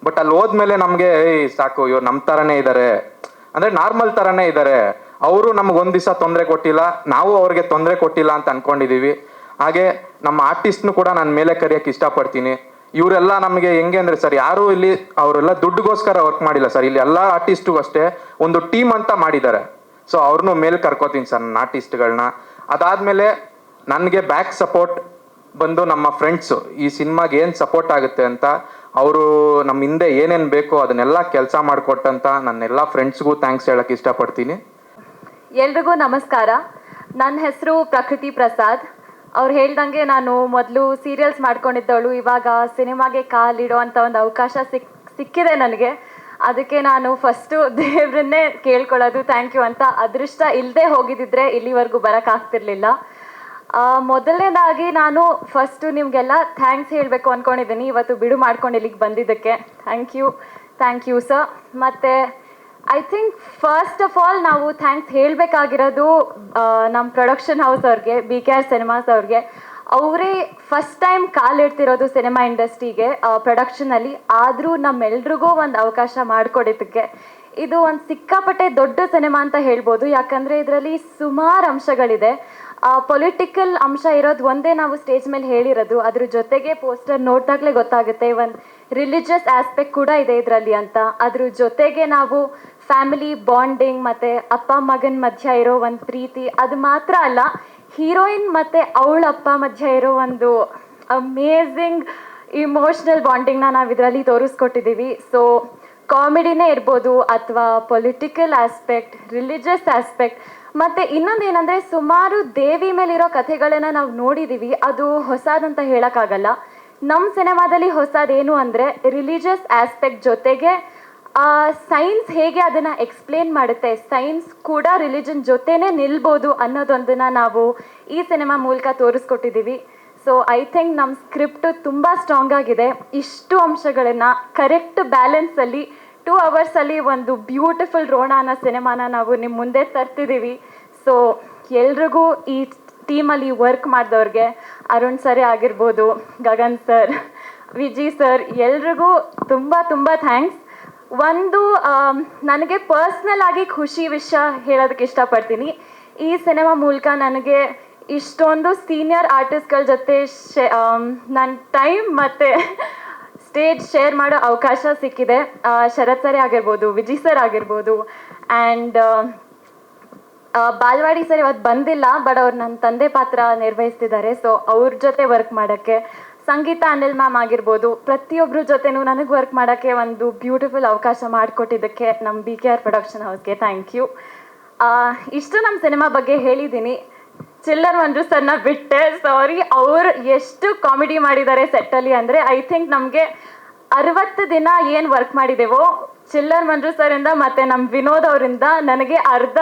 B: ಬಟ್ ಅಲ್ಲಿ ಹೋದ್ಮೇಲೆ ನಮಗೆ ಸಾಕು, ಇವ್ರು ನಮ್ಮ ಥರನೇ ಇದ್ದಾರೆ, ಅಂದರೆ ನಾರ್ಮಲ್ ಥರನೇ ಇದ್ದಾರೆ. ಅವರು ನಮ್ಗೆ ಒಂದು ದಿವಸ ತೊಂದರೆ ಕೊಟ್ಟಿಲ್ಲ, ನಾವು ಅವ್ರಿಗೆ ತೊಂದರೆ ಕೊಟ್ಟಿಲ್ಲ ಅಂತ ಅನ್ಕೊಂಡಿದೀವಿ. ಹಾಗೆ ನಮ್ಮ ಆರ್ಟಿಸ್ಟ್ನು ಕೂಡ ನಾನು ಮೇಲೆ ಕರೆಯೋಕ್ಕೆ ಇಷ್ಟಪಡ್ತೀನಿ. ಇವರೆಲ್ಲ ನಮಗೆ ಹೆಂಗೆ ಅಂದರೆ ಸರ್, ಯಾರು ಇಲ್ಲಿ ಅವರೆಲ್ಲ ದುಡ್ಡುಗೋಸ್ಕರ ವರ್ಕ್ ಮಾಡಿಲ್ಲ ಸರ್. ಇಲ್ಲಿ ಎಲ್ಲ ಆರ್ಟಿಸ್ಟಿಗೂ ಅಷ್ಟೇ ಒಂದು ಟೀಮ್ ಅಂತ ಮಾಡಿದ್ದಾರೆ. ಸೊ ಅವ್ರನ್ನೂ ಮೇಲೆ ಕರ್ಕೋತೀನಿ ಸರ್ ನನ್ನ ಆರ್ಟಿಸ್ಟ್ಗಳನ್ನ. ಅದಾದಮೇಲೆ ನನಗೆ ಬ್ಯಾಕ್ ಸಪೋರ್ಟ್ ಬಂದು ನಮ್ಮ ಫ್ರೆಂಡ್ಸು, ಈ ಸಿನಿಮಾಗೆ ಏನು ಸಪೋರ್ಟ್ ಆಗುತ್ತೆ ಅಂತ ಅವರು ನಮ್ಮ ಹಿಂದೆ ಏನೇನು ಬೇಕೋ ಅದನ್ನೆಲ್ಲ ಕೆಲಸ ಮಾಡಿಕೊಟ್ಟಂತ ನನ್ನೆಲ್ಲ ಫ್ರೆಂಡ್ಸ್ಗೂ ಥ್ಯಾಂಕ್ಸ್ ಹೇಳಕ್ಕೆ ಇಷ್ಟಪಡ್ತೀನಿ.
C: ಎಲ್ರಿಗೂ ನಮಸ್ಕಾರ. ನನ್ನ ಹೆಸರು ಪ್ರಕೃತಿ ಪ್ರಸಾದ್. ಅವ್ರು ಹೇಳ್ದಂಗೆ ನಾನು ಮೊದಲು ಸೀರಿಯಲ್ಸ್ ಮಾಡ್ಕೊಂಡಿದ್ದವಳು, ಇವಾಗ ಸಿನಿಮಾಗೆ ಕಾಲಿಡೋ ಅಂತ ಒಂದು ಅವಕಾಶ ಸಿಕ್ಕಿದೆ ನನಗೆ. ಅದಕ್ಕೆ ನಾನು ಫಸ್ಟು ದೇವ್ರನ್ನೇ ಕೇಳ್ಕೊಳ್ಳೋದು ಥ್ಯಾಂಕ್ ಯು ಅಂತ. ಅದೃಷ್ಟ ಇಲ್ಲದೆ ಹೋಗಿದ್ದಿದ್ರೆ ಇಲ್ಲಿವರೆಗೂ ಬರೋಕ್ಕಾಗ್ತಿರ್ಲಿಲ್ಲ. ಮೊದಲನೇದಾಗಿ ನಾನು ಫಸ್ಟು ನಿಮಗೆಲ್ಲ ಥ್ಯಾಂಕ್ಸ್ ಹೇಳಬೇಕು ಅಂದ್ಕೊಂಡಿದ್ದೀನಿ ಇವತ್ತು ಬಿಡು ಮಾಡ್ಕೊಂಡು ಇಲ್ಲಿಗೆ ಬಂದಿದ್ದಕ್ಕೆ. Thank you sir. ಮತ್ತು I think first of all ನಾವು ಥ್ಯಾಂಕ್ಸ್ ಹೇಳಬೇಕಾಗಿರೋದು ನಮ್ಮ ಪ್ರೊಡಕ್ಷನ್ ಹೌಸ್ ಅವ್ರಿಗೆ, BKR ಸಿನಿಮಾಸ್ ಅವ್ರಿಗೆ. ಅವರೇ ಫಸ್ಟ್ ಟೈಮ್ ಕಾಲಿಡ್ತಿರೋದು ಸಿನಿಮಾ ಇಂಡಸ್ಟ್ರಿಗೆ ಪ್ರೊಡಕ್ಷನಲ್ಲಿ. ಆದರೂ ನಮ್ಮೆಲ್ರಿಗೂ ಒಂದು ಅವಕಾಶ ಮಾಡಿಕೊಡಿದ್ದಕ್ಕೆ ಇದು ಒಂದು ಸಿಕ್ಕಾಪಟ್ಟೆ ದೊಡ್ಡ ಸಿನಿಮಾ ಅಂತ ಹೇಳ್ಬೋದು. ಯಾಕಂದರೆ ಇದರಲ್ಲಿ ಸುಮಾರು ಅಂಶಗಳಿದೆ. ಪೊಲಿಟಿಕಲ್ ಅಂಶ ಇರೋದು ಒಂದೇ ನಾವು ಸ್ಟೇಜ್ ಮೇಲೆ ಹೇಳಿರೋದು, ಅದ್ರ ಜೊತೆಗೆ ಪೋಸ್ಟರ್ ನೋಡಿದಾಗಲೇ ಗೊತ್ತಾಗುತ್ತೆ ಒಂದು ರಿಲಿಜಿಯಸ್ ಆಸ್ಪೆಕ್ಟ್ ಕೂಡ ಇದೆ ಇದರಲ್ಲಿ ಅಂತ. ಅದ್ರ ಜೊತೆಗೆ ನಾವು ಫ್ಯಾಮಿಲಿ ಬಾಂಡಿಂಗ್ ಮತ್ತು ಅಪ್ಪ ಮಗನ ಮಧ್ಯ ಇರೋ ಒಂದು ಪ್ರೀತಿ, ಅದು ಮಾತ್ರ ಅಲ್ಲ, ಹೀರೋಯಿನ್ ಮತ್ತು ಅವಳ ಅಪ್ಪ ಮಧ್ಯ ಇರೋ ಒಂದು ಅಮೇಝಿಂಗ್ ಇಮೋಷ್ನಲ್ ಬಾಂಡಿಂಗ್ನ ನಾವು ಇದರಲ್ಲಿ ತೋರಿಸ್ಕೊಟ್ಟಿದ್ದೀವಿ. ಸೊ ಕಾಮಿಡಿನೇ ಇರ್ಬೋದು ಅಥವಾ ಪೊಲಿಟಿಕಲ್ ಆಸ್ಪೆಕ್ಟ್, ರಿಲಿಜಿಯಸ್ ಆಸ್ಪೆಕ್ಟ್, ಮತ್ತು ಇನ್ನೊಂದು ಏನಂದರೆ ಸುಮಾರು ದೇವಿ ಮೇಲಿರೋ ಕಥೆಗಳನ್ನು ನಾವು ನೋಡಿದ್ದೀವಿ. ಅದು ಹೊಸದಂತ ಹೇಳೋಕ್ಕಾಗಲ್ಲ. ನಮ್ಮ ಸಿನಿಮಾದಲ್ಲಿ ಹೊಸದೇನು ಅಂದರೆ ರಿಲಿಜಿಯಸ್ ಆಸ್ಪೆಕ್ಟ್ ಜೊತೆಗೆ ಸೈನ್ಸ್ ಹೇಗೆ ಅದನ್ನು ಎಕ್ಸ್ಪ್ಲೇನ್ ಮಾಡುತ್ತೆ, ಸೈನ್ಸ್ ಕೂಡ ರಿಲಿಜನ್ ಜೊತೆನೇ ನಿಲ್ಬೋದು ಅನ್ನೋದೊಂದನ್ನು ನಾವು ಈ ಸಿನಿಮಾ ಮೂಲಕ ತೋರಿಸ್ಕೊಟ್ಟಿದ್ದೀವಿ. ಸೊ ಐ ಥಿಂಕ್ ನಮ್ಮ ಸ್ಕ್ರಿಪ್ಟು ತುಂಬ ಸ್ಟ್ರಾಂಗ್ ಆಗಿದೆ. ಇಷ್ಟು ಅಂಶಗಳನ್ನು ಕರೆಕ್ಟ್ ಬ್ಯಾಲೆನ್ಸಲ್ಲಿ 2 ಅವರ್ಸಲ್ಲಿ ಒಂದು ಬ್ಯೂಟಿಫುಲ್ ರೋಣ ಅನ್ನೋ ಸಿನಿಮಾನ ನಾವು ನಿಮ್ಮ ಮುಂದೆ ತರ್ತಿದ್ದೀವಿ. ಸೊ ಎಲ್ರಿಗೂ ಈ ಟೀಮಲ್ಲಿ ವರ್ಕ್ ಮಾಡಿದವ್ರಿಗೆ, ಅರುಣ್ ಸರೇ ಆಗಿರ್ಬೋದು, ಗಗನ್ ಸರ್, ವಿಜಯ್ ಸರ್, ಎಲ್ರಿಗೂ ತುಂಬ ಥ್ಯಾಂಕ್ಸ್. ಒಂದು ನನಗೆ ಪರ್ಸ್ನಲ್ ಆಗಿ ಖುಷಿ ವಿಷಯ ಹೇಳೋದಕ್ಕೆ ಇಷ್ಟಪಡ್ತೀನಿ. ಈ ಸಿನಿಮಾ ಮೂಲಕ ನನಗೆ ಇಷ್ಟೊಂದು ಸೀನಿಯರ್ ಆರ್ಟಿಸ್ಟ್ಗಳ ಜೊತೆ ನನ್ನ ಟೈಮ್ ಮತ್ತು ಸ್ಟೇಜ್ ಶೇರ್ ಮಾಡೋ ಅವಕಾಶ ಸಿಕ್ಕಿದೆ. ಶರತ್ ಸರೇ ಆಗಿರ್ಬೋದು, ವಿಜಯ್ ಸರ್ ಆಗಿರ್ಬೋದು, ಆ್ಯಂಡ್ ಬಾಲ್ವಾಡಿ ಸರ್ ಇವತ್ತು ಬಂದಿಲ್ಲ, ಬಟ್ ಅವ್ರು ನನ್ನ ತಂದೆ ಪಾತ್ರ ನಿರ್ವಹಿಸ್ತಿದ್ದಾರೆ. ಸೊ ಅವ್ರ ಜೊತೆ ವರ್ಕ್ ಮಾಡೋಕ್ಕೆ, ಸಂಗೀತ ಅನಿಲ್ ಮ್ಯಾಮ್ ಆಗಿರ್ಬೋದು, ಪ್ರತಿಯೊಬ್ಬರ ಜೊತೆನೂ ನನಗೆ ವರ್ಕ್ ಮಾಡೋಕ್ಕೆ ಒಂದು ಬ್ಯೂಟಿಫುಲ್ ಅವಕಾಶ ಮಾಡಿಕೊಟ್ಟಿದ್ದಕ್ಕೆ ನಮ್ಮ BKR ಪ್ರೊಡಕ್ಷನ್ ಹೌಸ್ಗೆ ಥ್ಯಾಂಕ್ ಯು. ಇಷ್ಟು ನಮ್ಮ ಸಿನಿಮಾ ಬಗ್ಗೆ ಹೇಳಿದ್ದೀನಿ. ಚಿಲ್ಲರ್ ಮಂಜು ಸರ್ನ ಬಿಟ್ಟೆ, ಸಾರಿ, ಅವ್ರು ಎಷ್ಟು ಕಾಮಿಡಿ ಮಾಡಿದ್ದಾರೆ ಸೆಟ್ಟಲ್ಲಿ ಅಂದರೆ ಐ ಥಿಂಕ್ ನಮಗೆ 60 ದಿನ ಏನು ವರ್ಕ್ ಮಾಡಿದೆವೋ ಚಿಲ್ಲರ್ ಮಂಜು ಸರಿಂದ ಮತ್ತು ನಮ್ಮ ವಿನೋದ್ ಅವರಿಂದ ನನಗೆ ಅರ್ಧ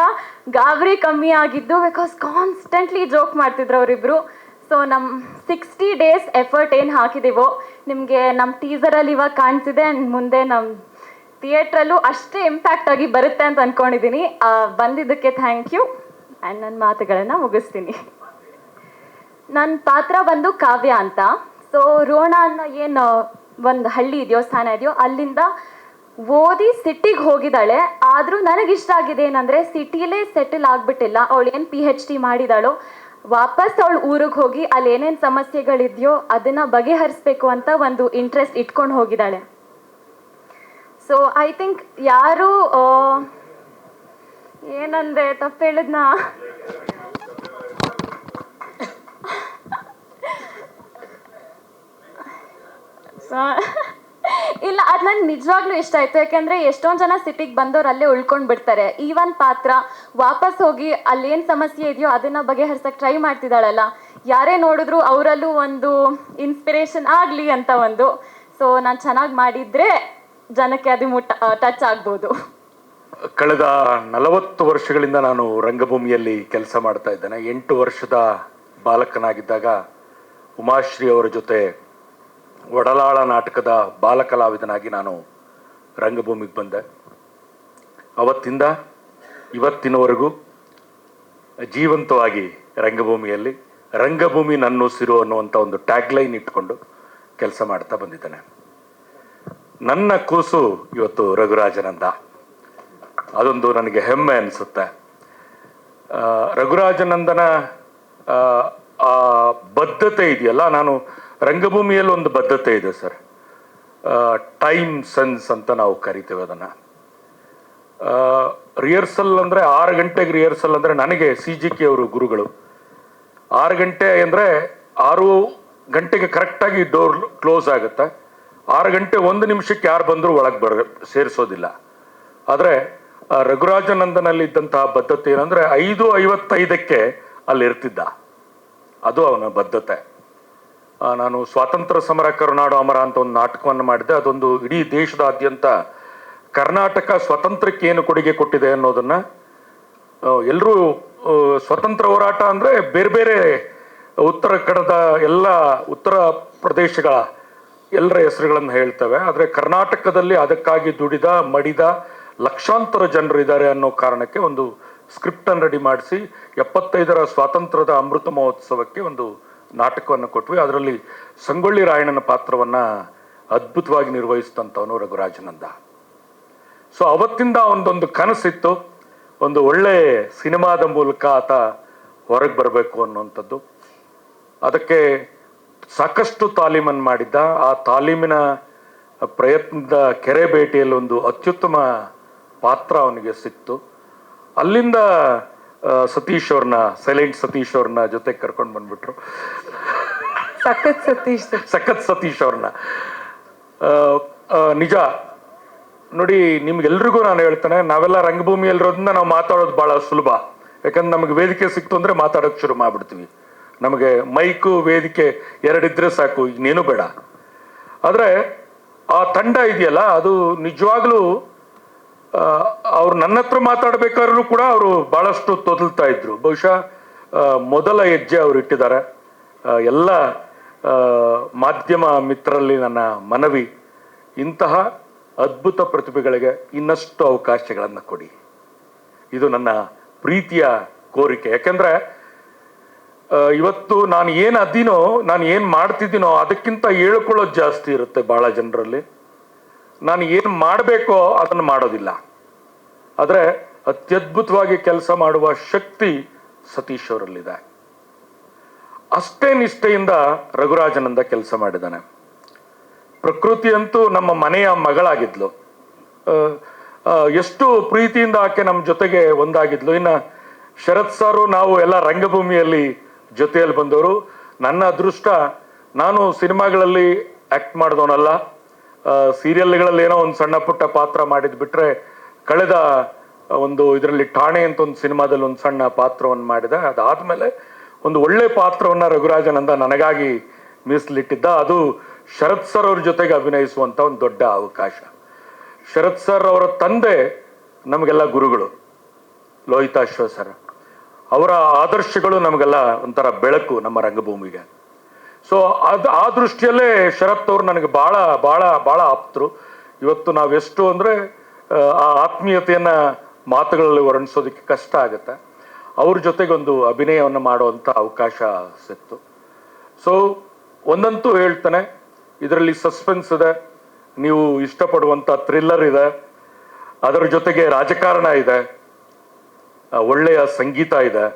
C: ಗಾಬರಿ ಕಮ್ಮಿ ಆಗಿದ್ದು, ಬಿಕಾಸ್ ಕಾನ್ಸ್ಟೆಂಟ್ಲಿ ಜೋಕ್ ಮಾಡ್ತಿದ್ರು ಅವರಿಬ್ಬರು. ಸೊ ನಮ್ಮ 60 ಡೇಸ್ ಎಫರ್ಟ್ ಏನು ಹಾಕಿದೆವೋ ನಿಮಗೆ ನಮ್ಮ ಟೀಸರಲ್ಲಿ ಇವಾಗ ಕಾಣಿಸಿದೆ, ಆ್ಯಂಡ್ ಮುಂದೆ ನಮ್ಮ ಥಿಯೇಟ್ರಲ್ಲೂ ಅಷ್ಟೇ ಇಂಪ್ಯಾಕ್ಟ್ ಆಗಿ ಬರುತ್ತೆ ಅಂತ ಅಂದ್ಕೊಂಡಿದ್ದೀನಿ. ಬಂದಿದ್ದಕ್ಕೆ ಥ್ಯಾಂಕ್ ಯು, ಆ್ಯಂಡ್ ನನ್ನ ಮಾತುಗಳನ್ನು ಮುಗಿಸ್ತೀನಿ. ನನ್ನ ಪಾತ್ರ ಬಂದು ಕಾವ್ಯ ಅಂತ. ಸೊ ರೋಣ ಅನ್ನೋ ಏನು ಒಂದು ಹಳ್ಳಿ ಇದೆಯೋ, ಸ್ಥಾನ ಇದೆಯೋ, ಅಲ್ಲಿಂದ ಓದಿ ಸಿಟಿಗೆ ಹೋಗಿದ್ದಾಳೆ. ಆದರೂ ನನಗಿಷ್ಟ ಆಗಿದೆ ಏನಂದರೆ ಸಿಟಿಲೇ ಸೆಟಲ್ ಆಗಿಬಿಟ್ಟಿಲ್ಲ. ಅವಳು ಏನು PhD ಮಾಡಿದಾಳೋ, ವಾಪಸ್ ಅವಳು ಊರಿಗೆ ಹೋಗಿ ಅಲ್ಲಿ ಏನೇನು ಸಮಸ್ಯೆಗಳಿದೆಯೋ ಅದನ್ನು ಬಗೆಹರಿಸ್ಬೇಕು ಅಂತ ಒಂದು ಇಂಟ್ರೆಸ್ಟ್ ಇಟ್ಕೊಂಡು ಹೋಗಿದ್ದಾಳೆ. ಸೊ ಐ ಥಿಂಕ್ ಯಾರು ಏನಂದೆ ತಪ್ಪು ಹೇಳಿದ್ನಾ? ಇಲ್ಲ, ಅದು ನಂಗೆ ನಿಜವಾಗ್ಲೂ ಇಷ್ಟ ಆಯಿತು. ಯಾಕೆಂದರೆ ಎಷ್ಟೊಂದು ಜನ ಸಿಟಿಗೆ ಬಂದವ್ರು ಅಲ್ಲೇ ಉಳ್ಕೊಂಡು ಬಿಡ್ತಾರೆ. ಈ ಒಂದು ಪಾತ್ರ ವಾಪಸ್ ಹೋಗಿ ಅಲ್ಲೇನು ಸಮಸ್ಯೆ ಇದೆಯೋ ಅದನ್ನು ಬಗೆಹರಿಸೋಕ್ಕೆ ಟ್ರೈ ಮಾಡ್ತಿದ್ದಾಳಲ್ಲ, ಯಾರೇ ನೋಡಿದ್ರು ಅವರಲ್ಲೂ ಒಂದು ಇನ್ಸ್ಪಿರೇಷನ್ ಆಗಲಿ ಅಂತ ಒಂದು. ಸೊ ನಾನು ಚೆನ್ನಾಗಿ ಮಾಡಿದರೆ ಜನಕ್ಕೆ ಅದು ಟಚ್ ಆಗ್ಬೋದು.
D: ಕಳೆದ 40 ವರ್ಷಗಳಿಂದ ನಾನು ರಂಗಭೂಮಿಯಲ್ಲಿ ಕೆಲಸ ಮಾಡ್ತಾ ಇದ್ದೇನೆ. 8 ವರ್ಷದ ಬಾಲಕನಾಗಿದ್ದಾಗ ಉಮಾಶ್ರೀ ಅವರ ಜೊತೆ ಒಡಲಾಳ ನಾಟಕದ ಬಾಲಕಲಾವಿದನಾಗಿ ನಾನು ರಂಗಭೂಮಿಗೆ ಬಂದೆ. ಅವತ್ತಿಂದ ಇವತ್ತಿನವರೆಗೂ ಜೀವಂತವಾಗಿ ರಂಗಭೂಮಿಯಲ್ಲಿ ರಂಗಭೂಮಿ ನನ್ನುಸಿರು ಅನ್ನುವಂಥ ಒಂದು ಟ್ಯಾಗ್ಲೈನ್ ಇಟ್ಕೊಂಡು ಕೆಲಸ ಮಾಡ್ತಾ ಬಂದಿದ್ದೇನೆ. ನನ್ನ ಕೂಸು ಇವತ್ತು ರಘುರಾಜನಂದ, ಅದೊಂದು ನನಗೆ ಹೆಮ್ಮೆ ಅನಿಸುತ್ತೆ. ರಘುರಾಜನಂದನ ಆ ಬದ್ಧತೆ ಇದೆಯಲ್ಲ, ನಾನು ರಂಗಭೂಮಿಯಲ್ಲಿ ಒಂದು ಬದ್ಧತೆ ಇದೆ ಸರ್, ಟೈಮ್ ಸೆನ್ಸ್ ಅಂತ ನಾವು ಕರಿತೇವೆ ಅದನ್ನು. ರಿಹರ್ಸಲ್ ಅಂದರೆ 6 ಗಂಟೆಗೆ ರಿಹರ್ಸಲ್ ಅಂದರೆ ನನಗೆ CGK ಅವರು ಗುರುಗಳು. 6 ಗಂಟೆ ಅಂದರೆ 6 ಗಂಟೆಗೆ ಕರೆಕ್ಟಾಗಿ ಡೋರ್ ಕ್ಲೋಸ್ ಆಗುತ್ತೆ. 6 ಗಂಟೆ 1 ನಿಮಿಷಕ್ಕೆ ಯಾರು ಬಂದರೂ ಒಳಗೆ ಸೇರಿಸೋದಿಲ್ಲ. ಆದರೆ ರಘುರಾಜನಂದನಲ್ಲಿ ಇದ್ದಂತಹ ಬದ್ಧತೆ ಏನಂದರೆ 5:55ಕ್ಕೆ ಅಲ್ಲಿ ಇರ್ತಿದ್ದ, ಅದು ಅವನ ಬದ್ಧತೆ. ನಾನು ಸ್ವಾತಂತ್ರ್ಯ ಸಮರ ಕರುನಾಡು ಅಮರ ಅಂತ ಒಂದು ನಾಟಕವನ್ನು ಮಾಡಿದ್ದೆ. ಅದೊಂದು ಇಡೀ ದೇಶದಾದ್ಯಂತ ಕರ್ನಾಟಕ ಸ್ವಾತಂತ್ರ್ಯಕ್ಕೆ ಏನು ಕೊಡುಗೆ ಕೊಟ್ಟಿದೆ ಅನ್ನೋದನ್ನು ಎಲ್ಲರೂ, ಸ್ವತಂತ್ರ ಹೋರಾಟ ಅಂದರೆ ಬೇರೆ ಬೇರೆ ಉತ್ತರ ಕನ್ನಡದ ಎಲ್ಲ ಉತ್ತರ ಪ್ರದೇಶಗಳ ಎಲ್ಲರ ಹೆಸರುಗಳನ್ನು ಹೇಳ್ತವೆ. ಆದರೆ ಕರ್ನಾಟಕದಲ್ಲಿ ಅದಕ್ಕಾಗಿ ದುಡಿದ ಮಡಿದ ಲಕ್ಷಾಂತರ ಜನರು ಇದ್ದಾರೆ ಅನ್ನೋ ಕಾರಣಕ್ಕೆ ಒಂದು ಸ್ಕ್ರಿಪ್ಟನ್ನು ರೆಡಿ ಮಾಡಿಸಿ 75ರ ಸ್ವಾತಂತ್ರ್ಯದ ಅಮೃತ ಮಹೋತ್ಸವಕ್ಕೆ ಒಂದು ನಾಟಕವನ್ನು ಕೊಟ್ವಿ. ಅದರಲ್ಲಿ ಸಂಗೊಳ್ಳಿ ರಾಯಣ್ಣನ ಪಾತ್ರವನ್ನು ಅದ್ಭುತವಾಗಿ ನಿರ್ವಹಿಸಿದಂಥವನು ರಘುರಾಜನಂದ. ಸೊ ಅವತ್ತಿಂದ ಒಂದೊಂದು ಕನಸಿತ್ತು, ಒಂದು ಒಳ್ಳೆ ಸಿನಿಮಾದ ಮೂಲಕ ಆತ ಹೊರಗೆ ಬರಬೇಕು ಅನ್ನುವಂಥದ್ದು. ಅದಕ್ಕೆ ಸಾಕಷ್ಟು ತಾಲೀಮನ್ನು ಮಾಡಿದ್ದ. ಆ ತಾಲೀಮಿನ ಪ್ರಯತ್ನದ ಕೆರೆ ಭೇಟಿಯಲ್ಲಿ ಒಂದು ಅತ್ಯುತ್ತಮ ಪಾತ್ರ ಅವನಿಗೆ ಸಿಕ್ತು. ಅಲ್ಲಿಂದ ಸತೀಶ್ ಅವ್ರನ್ನ, ಸೈಲೆಂಟ್ ಸತೀಶ್ ಅವ್ರನ್ನ ಜೊತೆ ಕರ್ಕೊಂಡು ಬಂದ್ಬಿಟ್ರು. ಸಖತ್ ಸತೀಶ್ ಅವ್ರನ್ನ. ನಿಜ ನೋಡಿ, ನಿಮ್ಗೆಲ್ರಿಗೂ ನಾನು ಹೇಳ್ತೇನೆ, ನಾವೆಲ್ಲ ರಂಗಭೂಮಿಯಲ್ಲಿರೋದ್ರಿಂದ ನಾವು ಮಾತಾಡೋದು ಭಾಳ ಸುಲಭ. ಯಾಕಂದ್ರೆ ನಮಗೆ ವೇದಿಕೆ ಸಿಕ್ತು ಅಂದರೆ ಮಾತಾಡೋಕ್ಕೆ ಶುರು ಮಾಡಿಬಿಡ್ತೀವಿ. ನಮಗೆ ಮೈಕು ವೇದಿಕೆ 2 ಇದ್ರೆ ಸಾಕು, ಇನ್ನೇನು ಬೇಡ. ಆದರೆ ಆ ತಂಡ ಇದೆಯಲ್ಲ, ಅದು ನಿಜವಾಗ್ಲೂ ಅವ್ರು ನನ್ನ ಹತ್ರ ಮಾತಾಡಬೇಕಾದ್ರೂ ಕೂಡ ಅವರು ಭಾಳಷ್ಟು ತೊದಲ್ತಾ ಇದ್ರು. ಬಹುಶಃ ಮೊದಲ ಹೆಜ್ಜೆ ಅವರು ಇಟ್ಟಿದ್ದಾರೆ. ಎಲ್ಲ ಮಾಧ್ಯಮ ಮಿತ್ರರಲ್ಲಿ ನನ್ನ ಮನವಿ, ಇಂತಹ ಅದ್ಭುತ ಪ್ರತಿಭೆಗಳಿಗೆ ಇನ್ನಷ್ಟು ಅವಕಾಶಗಳನ್ನು ಕೊಡಿ. ಇದು ನನ್ನ ಪ್ರೀತಿಯ ಕೋರಿಕೆ. ಯಾಕೆಂದರೆ ಇವತ್ತು ನಾನು ಏನು ಅದ್ದೀನೋ, ನಾನು ಏನು ಮಾಡ್ತಿದ್ದೀನೋ ಅದಕ್ಕಿಂತ ಹೇಳ್ಕೊಳ್ಳೋದು ಜಾಸ್ತಿ ಇರುತ್ತೆ ಭಾಳ ಜನರಲ್ಲಿ. ನಾನು ಏನು ಮಾಡಬೇಕೋ ಅದನ್ನು ಮಾಡೋದಿಲ್ಲ. ಆದರೆ ಅತ್ಯದ್ಭುತವಾಗಿ ಕೆಲಸ ಮಾಡುವ ಶಕ್ತಿ ಸತೀಶ್ ಅವರಲ್ಲಿದೆ. ಅಷ್ಟೇ ನಿಷ್ಠೆಯಿಂದ ರಘುರಾಜನಂದ ಕೆಲಸ ಮಾಡಿದ್ದಾನೆ. ಪ್ರಕೃತಿ ಅಂತೂ ನಮ್ಮ ಮನೆಯ ಮಗಳಾಗಿದ್ಲು. ಎಷ್ಟು ಪ್ರೀತಿಯಿಂದ ಆಕೆ ನಮ್ಮ ಜೊತೆಗೆ ಒಂದಾಗಿದ್ಲು. ಇನ್ನು ಶರತ್ ಸಾರು, ನಾವು ಎಲ್ಲ ರಂಗಭೂಮಿಯಲ್ಲಿ ಜೊತೆಯಲ್ಲಿ ಬಂದವರು. ನನ್ನ ಅದೃಷ್ಟ, ನಾನು ಸಿನಿಮಾಗಳಲ್ಲಿ ಆ್ಯಕ್ಟ್ ಮಾಡಿದವನಲ್ಲ, ಸೀರಿಯಲ್ಗಳಲ್ಲಿ ಏನೋ ಒಂದು ಸಣ್ಣ ಪುಟ್ಟ ಪಾತ್ರ ಮಾಡಿದ್ ಬಿಟ್ರೆ, ಕಳೆದ ಒಂದು ಇದರಲ್ಲಿ ಠಾಣೆ ಅಂತ ಒಂದು ಸಿನಿಮಾದಲ್ಲಿ ಒಂದು ಸಣ್ಣ ಪಾತ್ರವನ್ನು ಮಾಡಿದೆ. ಅದಾದಮೇಲೆ ಒಂದು ಒಳ್ಳೆ ಪಾತ್ರವನ್ನು ರಘುರಾಜನಂದ ನನಗಾಗಿ ಮೀಸಲಿಟ್ಟಿದ್ದ. ಅದು ಶರತ್ ಸರ್ ಅವ್ರ ಜೊತೆಗೆ ಅಭಿನಯಿಸುವಂಥ ಒಂದು ದೊಡ್ಡ ಅವಕಾಶ. ಶರತ್ ಸರ್ ಅವರ ತಂದೆ ನಮಗೆಲ್ಲ ಗುರುಗಳು, ಲೋಹಿತಾಶ್ವ ಸರ್. ಅವರ ಆದರ್ಶಗಳು ನಮಗೆಲ್ಲ ಒಂಥರ ಬೆಳಕು ನಮ್ಮ ರಂಗಭೂಮಿಗೆ. ಸೊ ಆ ದೃಷ್ಟಿಯಲ್ಲೇ ಶರತ್ ಅವರು ನನಗೆ ಭಾಳ ಭಾಳ ಭಾಳ ಆಪ್ತರು. ಇವತ್ತು ನಾವೆಷ್ಟು ಅಂದರೆ ಆ ಆತ್ಮೀಯತೆಯನ್ನು ಮಾತುಗಳಲ್ಲಿ ವರ್ಣಿಸೋದಕ್ಕೆ ಕಷ್ಟ ಆಗುತ್ತೆ. ಅವ್ರ ಜೊತೆಗೊಂದು ಅಭಿನಯವನ್ನು ಮಾಡುವಂಥ ಅವಕಾಶ ಸಿಕ್ತು. ಸೊ ಒಂದಂತೂ ಹೇಳ್ತಾನೆ, ಇದರಲ್ಲಿ ಸಸ್ಪೆನ್ಸ್ ಇದೆ, ನೀವು ಇಷ್ಟಪಡುವಂಥ ಥ್ರಿಲ್ಲರ್ ಇದೆ, ಅದರ ಜೊತೆಗೆ ರಾಜಕಾರಣ ಇದೆ, ಒಳ್ಳೆಯ ಸಂಗೀತ ಇದೆ,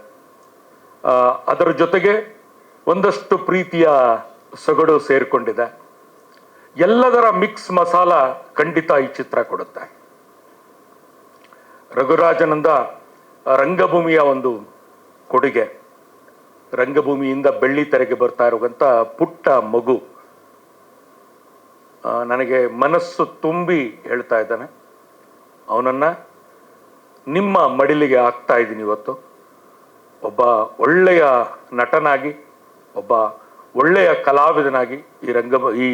D: ಅದರ ಜೊತೆಗೆ ಒಂದಷ್ಟು ಪ್ರೀತಿಯ ಸೊಗಡು ಸೇರಿಕೊಂಡಿದೆ. ಎಲ್ಲದರ ಮಿಕ್ಸ್ ಮಸಾಲ ಖಂಡಿತ ಈ ಚಿತ್ರ ಕೊಡುತ್ತೆ. ರಘುರಾಜನಂದ ರಂಗಭೂಮಿಯ ಒಂದು ಕೊಡುಗೆ, ರಂಗಭೂಮಿಯಿಂದ ಬೆಳ್ಳಿ ತೆರೆಗೆ ಬರ್ತಾ ಇರುವಂಥ ಪುಟ್ಟ ಮಗು ನನಗೆ ಮನಸ್ಸು ತುಂಬಿ ಹೇಳ್ತಾ ಇದ್ದಾನೆ, ಅವನನ್ನು ನಿಮ್ಮ ಮಡಿಲಿಗೆ ಹಾಕ್ತಾ ಇದ್ದೀನಿ ಇವತ್ತು. ಒಬ್ಬ ಒಳ್ಳೆಯ ನಟನಾಗಿ, ಒಬ್ಬ ಒಳ್ಳೆಯ ಕಲಾವಿದನಾಗಿ ಈ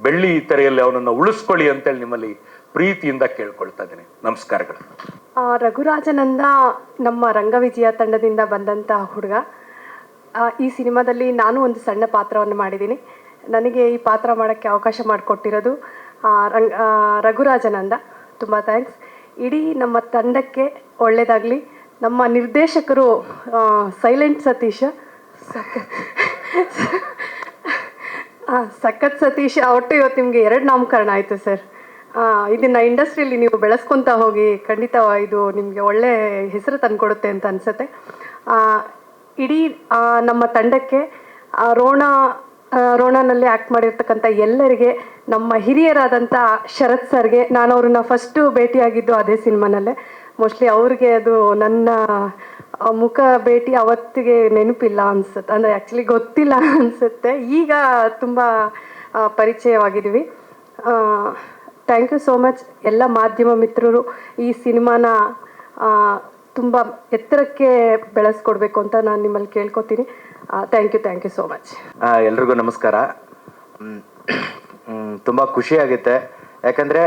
D: ಬೆಳ್ಳಿ ತೆರೆಯಲ್ಲಿ ಅವನನ್ನು ಉಳಿಸ್ಕೊಳ್ಳಿ ಅಂತೇಳಿ ನಿಮ್ಮಲ್ಲಿ ಪ್ರೀತಿಯಿಂದ ಕೇಳ್ಕೊಳ್ತಾ ಇದ್ದೀನಿ. ನಮಸ್ಕಾರಗಳು.
E: ರಘುರಾಜನಂದ ನಮ್ಮ ರಂಗವಿಜಯ ತಂಡದಿಂದ ಬಂದಂಥ ಹುಡುಗ. ಈ ಸಿನಿಮಾದಲ್ಲಿ ನಾನು ಒಂದು ಸಣ್ಣ ಪಾತ್ರವನ್ನು ಮಾಡಿದ್ದೀನಿ. ನನಗೆ ಈ ಪಾತ್ರ ಮಾಡೋಕ್ಕೆ ಅವಕಾಶ ಮಾಡಿಕೊಟ್ಟಿರೋದು ರಘುರಾಜನಂದ, ತುಂಬ ಥ್ಯಾಂಕ್ಸ್. ಇಡೀ ನಮ್ಮ ತಂಡಕ್ಕೆ ಒಳ್ಳೆಯದಾಗಲಿ. ನಮ್ಮ ನಿರ್ದೇಶಕರು ಸೈಲೆಂಟ್ ಸತೀಶ, ಸಖತ್ ಸತೀಶ್, ಒಟ್ಟು ಇವತ್ತು ನಿಮಗೆ 2 ನಾಮಕರಣ ಆಯಿತು ಸರ್. ಇದನ್ನು ಇಂಡಸ್ಟ್ರಿಯಲ್ಲಿ ನೀವು ಬೆಳೆಸ್ಕೊತಾ ಹೋಗಿ, ಖಂಡಿತ ಇದು ನಿಮಗೆ ಒಳ್ಳೆ ಹೆಸರು ತಂದುಕೊಡುತ್ತೆ ಅಂತ ಅನಿಸುತ್ತೆ. ಇಡೀ ನಮ್ಮ ತಂಡಕ್ಕೆ, ರೋಣನಲ್ಲಿ ಆ್ಯಕ್ಟ್ ಮಾಡಿರ್ತಕ್ಕಂಥ ಎಲ್ಲರಿಗೆ, ನಮ್ಮ ಹಿರಿಯರಾದಂಥ ಶರತ್ ಸರ್ಗೆ, ನಾನು ಅವ್ರನ್ನ ಫಸ್ಟು ಭೇಟಿಯಾಗಿದ್ದು ಅದೇ ಸಿನಿಮಾನಲ್ಲೇ. ಮೋಸ್ಟ್ಲಿ ಅವ್ರಿಗೆ ಅದು ನನ್ನ ಮುಖ ಭೇಟಿ ಅವತ್ತಿಗೆ ನೆನಪಿಲ್ಲ ಅನ್ಸುತ್ತೆ, ಅಂದರೆ ಆ್ಯಕ್ಚುಲಿ ಗೊತ್ತಿಲ್ಲ ಅನಿಸುತ್ತೆ. ಈಗ ತುಂಬ ಪರಿಚಯವಾಗಿದ್ದೀವಿ. ಥ್ಯಾಂಕ್ ಯು ಸೋ ಮಚ್ ಎಲ್ಲ ಮಾಧ್ಯಮ ಮಿತ್ರರು. ಈ ಸಿನಿಮಾನ ತುಂಬ ಎತ್ತರಕ್ಕೆ ಬೆಳೆಸ್ಕೊಡ್ಬೇಕು ಅಂತ ನಾನು ನಿಮ್ಮಲ್ಲಿ ಕೇಳ್ಕೊತೀನಿ. Thank you so much.
F: ಎಲ್ರಿಗೂ ನಮಸ್ಕಾರ. ತುಂಬ ಖುಷಿಯಾಗುತ್ತೆ, ಯಾಕಂದರೆ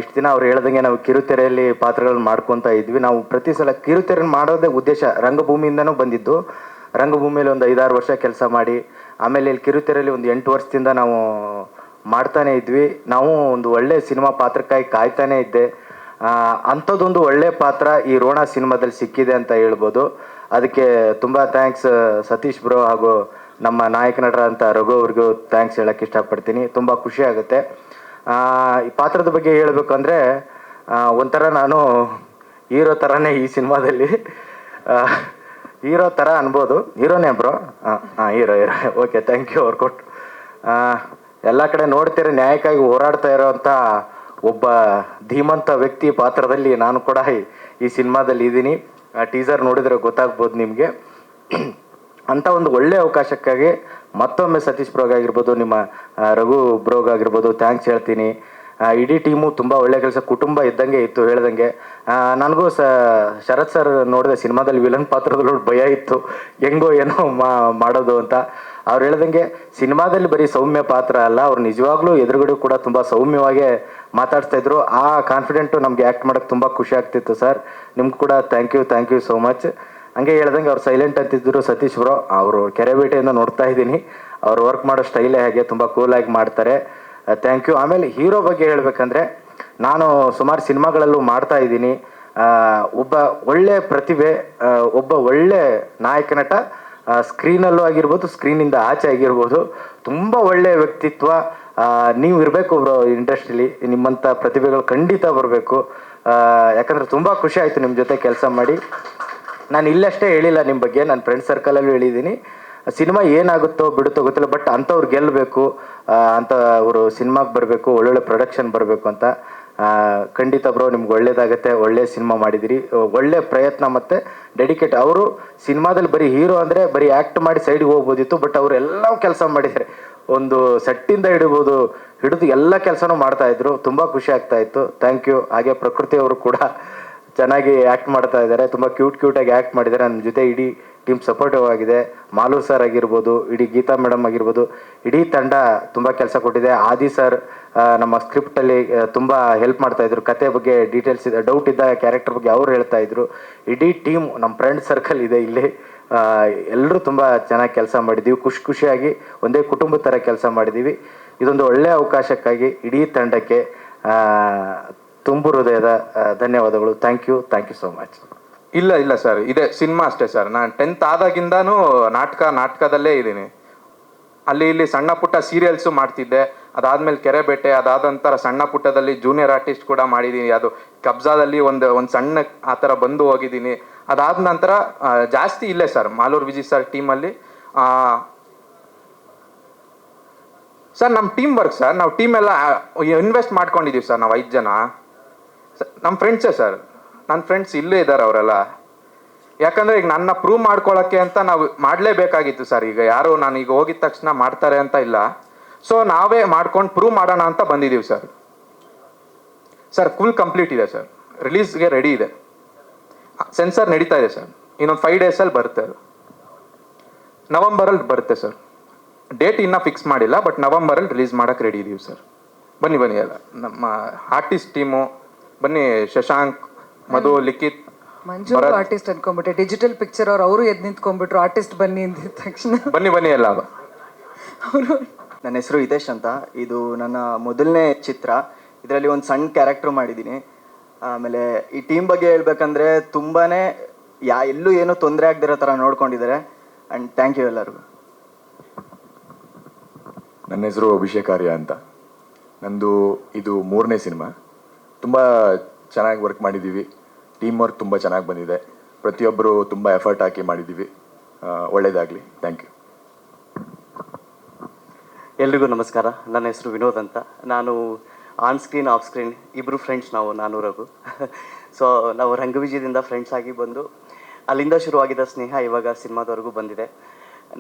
F: ಇಷ್ಟು ದಿನ ಅವ್ರು ಹೇಳ್ದಂಗೆ ನಾವು ಕಿರುತೆರೆಯಲ್ಲಿ ಪಾತ್ರಗಳನ್ನ ಮಾಡ್ಕೊತಾ ಇದ್ವಿ. ನಾವು ಪ್ರತಿ ಸಲ ಕಿರುತೆರೆ ಮಾಡೋದೇ ಉದ್ದೇಶ ರಂಗಭೂಮಿಯಿಂದನೂ ಬಂದಿದ್ದು. ರಂಗಭೂಮಿಯಲ್ಲಿ ಒಂದು 5-6 ವರ್ಷ ಕೆಲಸ ಮಾಡಿ, ಆಮೇಲೆ ಇಲ್ಲಿ ಕಿರುತೆರೆಯಲ್ಲಿ ಒಂದು 8 ವರ್ಷದಿಂದ ನಾವು ಮಾಡ್ತಾನೆ ಇದ್ವಿ. ನಾವು ಒಂದು ಒಳ್ಳೆ ಸಿನಿಮಾ ಪಾತ್ರಕ್ಕಾಗಿ ಕಾಯ್ತಾನೆ ಇದ್ದೆ. ಅಂಥದ್ದೊಂದು ಒಳ್ಳೆ ಪಾತ್ರ ಈ ರೋಣ ಸಿನಿಮಾದಲ್ಲಿ ಸಿಕ್ಕಿದೆ ಅಂತ ಹೇಳ್ಬೋದು. ಅದಕ್ಕೆ ತುಂಬ ಥ್ಯಾಂಕ್ಸ್ ಸತೀಶ್ ಬ್ರೋ ಹಾಗೂ ನಮ್ಮ ನಾಯಕ ನಟರಂಥ ರಘು ಅವ್ರಿಗೂ ಥ್ಯಾಂಕ್ಸ್ ಹೇಳೋಕ್ಕೆ ಇಷ್ಟಪಡ್ತೀನಿ. ತುಂಬ ಖುಷಿ ಆಗುತ್ತೆ. ಈ ಪಾತ್ರದ ಬಗ್ಗೆ ಹೇಳಬೇಕಂದ್ರೆ, ಒಂಥರ ನಾನು ಹೀರೋ ಥರನೇ ಈ ಸಿನಿಮಾದಲ್ಲಿ, ಹೀರೋ ಥರ ಅನ್ಬೋದು. ಹೀರೋನೇ bro? Hero. Okay, thank you. ಅವ್ರು ಕೊಟ್ಟು ಎಲ್ಲ ಕಡೆ ನೋಡ್ತೀರ, ನ್ಯಾಯಕ್ಕಾಗಿ ಹೋರಾಡ್ತಾ ಇರೋವಂಥ ಒಬ್ಬ ಧೀಮಂತ ವ್ಯಕ್ತಿ ಪಾತ್ರದಲ್ಲಿ ನಾನು ಕೂಡ ಈ ಸಿನಿಮಾದಲ್ಲಿ ಇದ್ದೀನಿ. ಟೀಸರ್ ನೋಡಿದರೆ ಗೊತ್ತಾಗ್ಬೋದು ನಿಮಗೆ. ಅಂಥ ಒಂದು ಒಳ್ಳೆಯ ಅವಕಾಶಕ್ಕಾಗಿ ಮತ್ತೊಮ್ಮೆ ಸತೀಶ್ ಬ್ರೋಗಾಗಿರ್ಬೋದು, ನಿಮ್ಮ ರಘು ಬ್ರೋಗಾಗಿರ್ಬೋದು ಥ್ಯಾಂಕ್ಸ್ ಹೇಳ್ತೀನಿ. ಇಡೀ ಟೀಮು ತುಂಬ ಒಳ್ಳೆ ಕೆಲಸ, ಕುಟುಂಬ ಇದ್ದಂಗೆ ಇತ್ತು ಹೇಳ್ದಂಗೆ. ನನಗೂ ಶರತ್ ಸರ್ ನೋಡಿದೆ ಸಿನಿಮಾದಲ್ಲಿ ವಿಲನ್ ಪಾತ್ರದಲ್ಲಿ ಭಯ ಇತ್ತು, ಹೆಂಗೋ ಏನೋ ಮಾಡೋದು ಅಂತ. ಅವ್ರು ಹೇಳ್ದಂಗೆ ಸಿನಿಮಾದಲ್ಲಿ ಬರೀ ಸೌಮ್ಯ ಪಾತ್ರ ಅಲ್ಲ, ಅವ್ರು ನಿಜವಾಗ್ಲೂ ಎದುರುಗಡೆ ಕೂಡ ತುಂಬ ಸೌಮ್ಯವಾಗೇ ಮಾತಾಡ್ತಾ ಇದ್ರು. ಆ ಕಾನ್ಫಿಡೆಂಟು ನಮಗೆ ಆ್ಯಕ್ಟ್ ಮಾಡೋಕ್ಕೆ ತುಂಬ ಖುಷಿ ಆಗ್ತಿತ್ತು ಸರ್. ನಿಮ್ಗೆ ಕೂಡ ಥ್ಯಾಂಕ್ ಯು ಸೋ ಮಚ್. ಹಂಗೆ ಹೇಳ್ದಂಗೆ ಅವ್ರು ಸೈಲೆಂಟ್ ಅಂತಿದ್ರು ಸತೀಶ್ ಬ್ರೋ, ಅವರು ಕೆರೆಬೇಟೆಯಿಂದ ನೋಡ್ತಾ ಇದ್ದೀನಿ. ಅವ್ರು ವರ್ಕ್ ಮಾಡೋ ಸ್ಟೈಲೇ ಹಾಗೆ, ತುಂಬ ಕೂಲಾಗಿ ಮಾಡ್ತಾರೆ. Thank you. ಆಮೇಲೆ ಹೀರೋ ಬಗ್ಗೆ ಹೇಳಬೇಕಂದ್ರೆ, ನಾನು ಸುಮಾರು ಸಿನಿಮಾಗಳಲ್ಲೂ ಮಾಡ್ತಾ ಇದ್ದೀನಿ. ಒಬ್ಬ ಒಳ್ಳೆ ಪ್ರತಿಭೆ, ಒಬ್ಬ ಒಳ್ಳೆ ನಾಯಕ ನಟ, ಸ್ಕ್ರೀನಲ್ಲೂ ಆಗಿರ್ಬೋದು, ಸ್ಕ್ರೀನಿಂದ ಆಚೆ ಆಗಿರ್ಬೋದು, ತುಂಬ ಒಳ್ಳೆಯ ವ್ಯಕ್ತಿತ್ವ. ನೀವು ಇರಬೇಕು ಬ್ರೋ ಇಂಡಸ್ಟ್ರಿಲಿ, ನಿಮ್ಮಂಥ ಪ್ರತಿಭೆಗಳು ಖಂಡಿತ ಬರಬೇಕು. ಯಾಕಂದರೆ ತುಂಬ ಖುಷಿ ಆಯಿತು ನಿಮ್ಮ ಜೊತೆ ಕೆಲಸ ಮಾಡಿ. ನಾನು ಇಲ್ಲಷ್ಟೇ ಹೇಳಿಲ್ಲ ನಿಮ್ಮ ಬಗ್ಗೆ, ನನ್ನ ಫ್ರೆಂಡ್ ಸರ್ಕಲಲ್ಲೂ ಹೇಳಿದ್ದೀನಿ. ಸಿನಿಮಾ ಏನಾಗುತ್ತೋ ಬಿಡುತ್ತೋ ಗೊತ್ತಿಲ್ಲ, ಬಟ್ ಅಂಥವ್ರು ಗೆಲ್ಲಬೇಕು, ಅಂಥ ಅವರು ಸಿನಿಮಾಗೆ ಬರಬೇಕು, ಒಳ್ಳೊಳ್ಳೆ ಪ್ರೊಡಕ್ಷನ್ ಬರಬೇಕು ಅಂತ. ಖಂಡಿತ ಬ್ರೋ, ನಿಮ್ಗೆ ಒಳ್ಳೇದಾಗತ್ತೆ. ಒಳ್ಳೆ ಸಿನಿಮಾ ಮಾಡಿದಿರಿ, ಒಳ್ಳೆ ಪ್ರಯತ್ನ ಮತ್ತು ಡೆಡಿಕೇಟ್. ಅವರು ಸಿನಿಮಾದಲ್ಲಿ ಬರೀ ಹೀರೋ ಅಂದರೆ ಬರೀ ಆ್ಯಕ್ಟ್ ಮಾಡಿ ಸೈಡ್ಗೆ ಹೋಗ್ಬೋದಿತ್ತು, ಬಟ್ ಅವರು ಎಲ್ಲ ಕೆಲಸ ಮಾಡಿದ್ದಾರೆ. ಒಂದು ಸೆಟ್ಟಿಂದ ಹಿಡಿದು ಎಲ್ಲ ಕೆಲಸನೂ ಮಾಡ್ತಾಯಿದ್ರು. ತುಂಬ ಖುಷಿ ಆಗ್ತಾಯಿತ್ತು. Thank you. ಹಾಗೆ ಪ್ರಕೃತಿ ಅವರು ಕೂಡ ಚೆನ್ನಾಗಿ ಆ್ಯಕ್ಟ್ ಮಾಡ್ತಾ ಇದ್ದಾರೆ, ತುಂಬ ಕ್ಯೂಟಾಗಿ ಆ್ಯಕ್ಟ್ ಮಾಡಿದ್ದಾರೆ. ನನ್ನ ಜೊತೆ ಇಡೀ ಟೀಮ್ ಸಪೋರ್ಟಿವ್ ಆಗಿದೆ. ಮಾಲು ಸರ್ ಆಗಿರ್ಬೋದು, ಇಡೀ ಗೀತಾ ಮೇಡಮ್ ಆಗಿರ್ಬೋದು, ಇಡೀ ತಂಡ ತುಂಬ ಕೆಲಸ ಕೊಟ್ಟಿದೆ. ಆದಿ ಸರ್ ನಮ್ಮ ಸ್ಕ್ರಿಪ್ಟಲ್ಲಿ ತುಂಬ ಹೆಲ್ಪ್ ಮಾಡ್ತಾಯಿದ್ರು. ಕತೆ ಬಗ್ಗೆ ಡೀಟೇಲ್ಸ್ ಇದೆ, ಡೌಟ್ ಇದ್ದ ಕ್ಯಾರೆಕ್ಟರ್ ಬಗ್ಗೆ ಅವ್ರು ಹೇಳ್ತಾಯಿದ್ರು. ಇಡೀ ಟೀಮ್ ನಮ್ಮ ಫ್ರೆಂಡ್ ಸರ್ಕಲ್ ಇದೆ ಇಲ್ಲಿ, ಎಲ್ಲರೂ ತುಂಬ ಚೆನ್ನಾಗಿ ಕೆಲಸ ಮಾಡಿದ್ದೀವಿ. ಖುಷಿಯಾಗಿ ಒಂದೇ ಕುಟುಂಬದ ಥರ ಕೆಲಸ ಮಾಡಿದ್ದೀವಿ. ಇದೊಂದು ಒಳ್ಳೆಯ ಅವಕಾಶಕ್ಕಾಗಿ ಇಡೀ ತಂಡಕ್ಕೆ ತುಂಬು ಹೃದಯದ ಧನ್ಯವಾದಗಳು. Thank you so much.
B: ಇಲ್ಲ ಸರ್, ಇದೆ ಸಿನಿಮಾ ಅಷ್ಟೇ ಸರ್. ನಾನು 10th ಆದಾಗಿಂದಾನು ನಾಟಕದಲ್ಲೇ ಇದ್ದೀನಿ. ಅಲ್ಲಿ ಇಲ್ಲಿ ಸಣ್ಣ ಪುಟ್ಟ ಸೀರಿಯಲ್ಸು ಮಾಡ್ತಿದ್ದೆ. ಅದಾದ್ಮೇಲೆ ಕೆರೆಬೇಟೆ, ಅದಾದ ನಂತರ ಸಣ್ಣ ಪುಟ್ಟದಲ್ಲಿ ಜೂನಿಯರ್ ಆರ್ಟಿಸ್ಟ್ ಕೂಡ ಮಾಡಿದ್ದೀನಿ. ಅದು ಕಬ್ಜಾದಲ್ಲಿ ಒಂದು ಸಣ್ಣ ಆ ಥರ ಬಂದು ಹೋಗಿದ್ದೀನಿ. ಅದಾದ ನಂತರ ಜಾಸ್ತಿ ಇಲ್ಲೇ ಸರ್ ಮಾಲೂರು ವಿಜಯ್ ಸರ್ ಟೀಮಲ್ಲಿ. ಸರ್ ನಮ್ಮ ಟೀಮ್ ವರ್ಕ್ ಸರ್, ನಾವು ಟೀಮ್ ಎಲ್ಲ ಇನ್ವೆಸ್ಟ್ ಮಾಡ್ಕೊಂಡಿದ್ದೀವಿ ಸರ್. ನಾವು 5 ಜನ ನಮ್ಮ ಫ್ರೆಂಡ್ಸೇ ಸರ್. ನನ್ನ ಫ್ರೆಂಡ್ಸ್ ಇಲ್ಲೇ ಇದ್ದಾರೆ ಅವರೆಲ್ಲ. ಯಾಕಂದರೆ ಈಗ ನನ್ನ ಪ್ರೂವ್ ಮಾಡ್ಕೊಳ್ಳೋಕ್ಕೆ ಅಂತ ನಾವು ಮಾಡಲೇಬೇಕಾಗಿತ್ತು ಸರ್. ಈಗ ಯಾರು ನಾನು ಈಗ ಹೋಗಿದ ತಕ್ಷಣ ಮಾಡ್ತಾರೆ ಅಂತ ಇಲ್ಲ. ಸೊ ನಾವೇ ಮಾಡ್ಕೊಂಡು ಪ್ರೂವ್ ಮಾಡೋಣ ಅಂತ ಬಂದಿದ್ದೀವಿ ಸರ್. ಫುಲ್ ಕಂಪ್ಲೀಟ್ ಇದೆ ಸರ್, ರಿಲೀಸ್ಗೆ ರೆಡಿ ಇದೆ. ಸೆನ್ಸರ್ ನಡೀತಾ ಇದೆ ಸರ್. ಇನ್ನೊಂದು 5 ಡೇಸಲ್ಲಿ ಬರುತ್ತೆ. ಅದು ನವಂಬರಲ್ಲಿ ಬರುತ್ತೆ ಸರ್. ಡೇಟ್ ಇನ್ನೂ ಫಿಕ್ಸ್ ಮಾಡಿಲ್ಲ, ಬಟ್ ನವಂಬರಲ್ಲಿ ರಿಲೀಸ್ ಮಾಡೋಕ್ಕೆ ರೆಡಿ ಇದೀವಿ ಸರ್. ಬನ್ನಿ ಎಲ್ಲ ನಮ್ಮ ಆರ್ಟಿಸ್ಟ್ ಟೀಮು ಬನ್ನಿ. ಶಶಾಂಕ್, ಮಧು, ಲಿಖಿತ್,
G: ಮಂಜು ಆರ್ಟಿಸ್ಟ್ ಅನ್ಕೊಂಡ್ಬಿಟ್ಟೆ. ಡಿಜಿಟಲ್ ಪಿಕ್ಚರ್ ಅವರು ಎದ್ದು ನಿಂತ್ಕೊಂಡ್ಬಿಟ್ರು ಆರ್ಟಿಸ್ಟ್ ಬನ್ನಿ ಅಂದಿದ ತಕ್ಷಣ.
B: ಬನ್ನಿ ಎಲ್ಲ
G: ಅವರು.
H: ನನ್ನ ಹೆಸರು ಹಿತೇಶ್ ಅಂತ. ಇದು ನನ್ನ ಮೊದಲನೇ ಚಿತ್ರ. ಇದರಲ್ಲಿ ಒಂದು ಸಣ್ಣ ಕ್ಯಾರೆಕ್ಟರ್ ಮಾಡಿದ್ದೀನಿ. ಆಮೇಲೆ ಈ ಟೀಮ್ ಬಗ್ಗೆ ಹೇಳ್ಬೇಕಂದ್ರೆ ತುಂಬಾ ಎಲ್ಲೂ ಏನೂ ತೊಂದರೆ ಆಗದಿರೋ ಥರ ನೋಡ್ಕೊಂಡಿದ್ದಾರೆ. ಆ್ಯಂಡ್ ಥ್ಯಾಂಕ್ ಯು ಎಲ್ಲರಿಗೂ.
I: ನನ್ನ ಹೆಸರು ಅಭಿಷೇಕ್ ಆರ್ಯ ಅಂತ. ನಂದು ಇದು 3ನೇ ಸಿನಿಮಾ. ತುಂಬ ಚೆನ್ನಾಗಿ ವರ್ಕ್ ಮಾಡಿದ್ದೀವಿ. ಟೀಮ್ ವರ್ಕ್ ತುಂಬ ಚೆನ್ನಾಗಿ ಬಂದಿದೆ. ಪ್ರತಿಯೊಬ್ಬರು ತುಂಬ ಎಫರ್ಟ್ ಹಾಕಿ ಮಾಡಿದ್ದೀವಿ. ಒಳ್ಳೆಯದಾಗಲಿ. Thank you.
H: ಎಲ್ರಿಗೂ ನಮಸ್ಕಾರ. ನನ್ನ ಹೆಸರು ವಿನೋದ್ ಅಂತ. ನಾನು ಆನ್ ಸ್ಕ್ರೀನ್ ಆಫ್ ಸ್ಕ್ರೀನ್ ಇಬ್ಬರು ಫ್ರೆಂಡ್ಸ್. ನಾನು ರಘು. ಸೊ ನಾವು ರಂಗವಿಜಯದಿಂದ ಫ್ರೆಂಡ್ಸ್ ಆಗಿ ಬಂದು ಅಲ್ಲಿಂದ ಶುರುವಾಗಿದ್ದ ಸ್ನೇಹ ಇವಾಗ ಸಿನಿಮಾದವರೆಗೂ ಬಂದಿದೆ.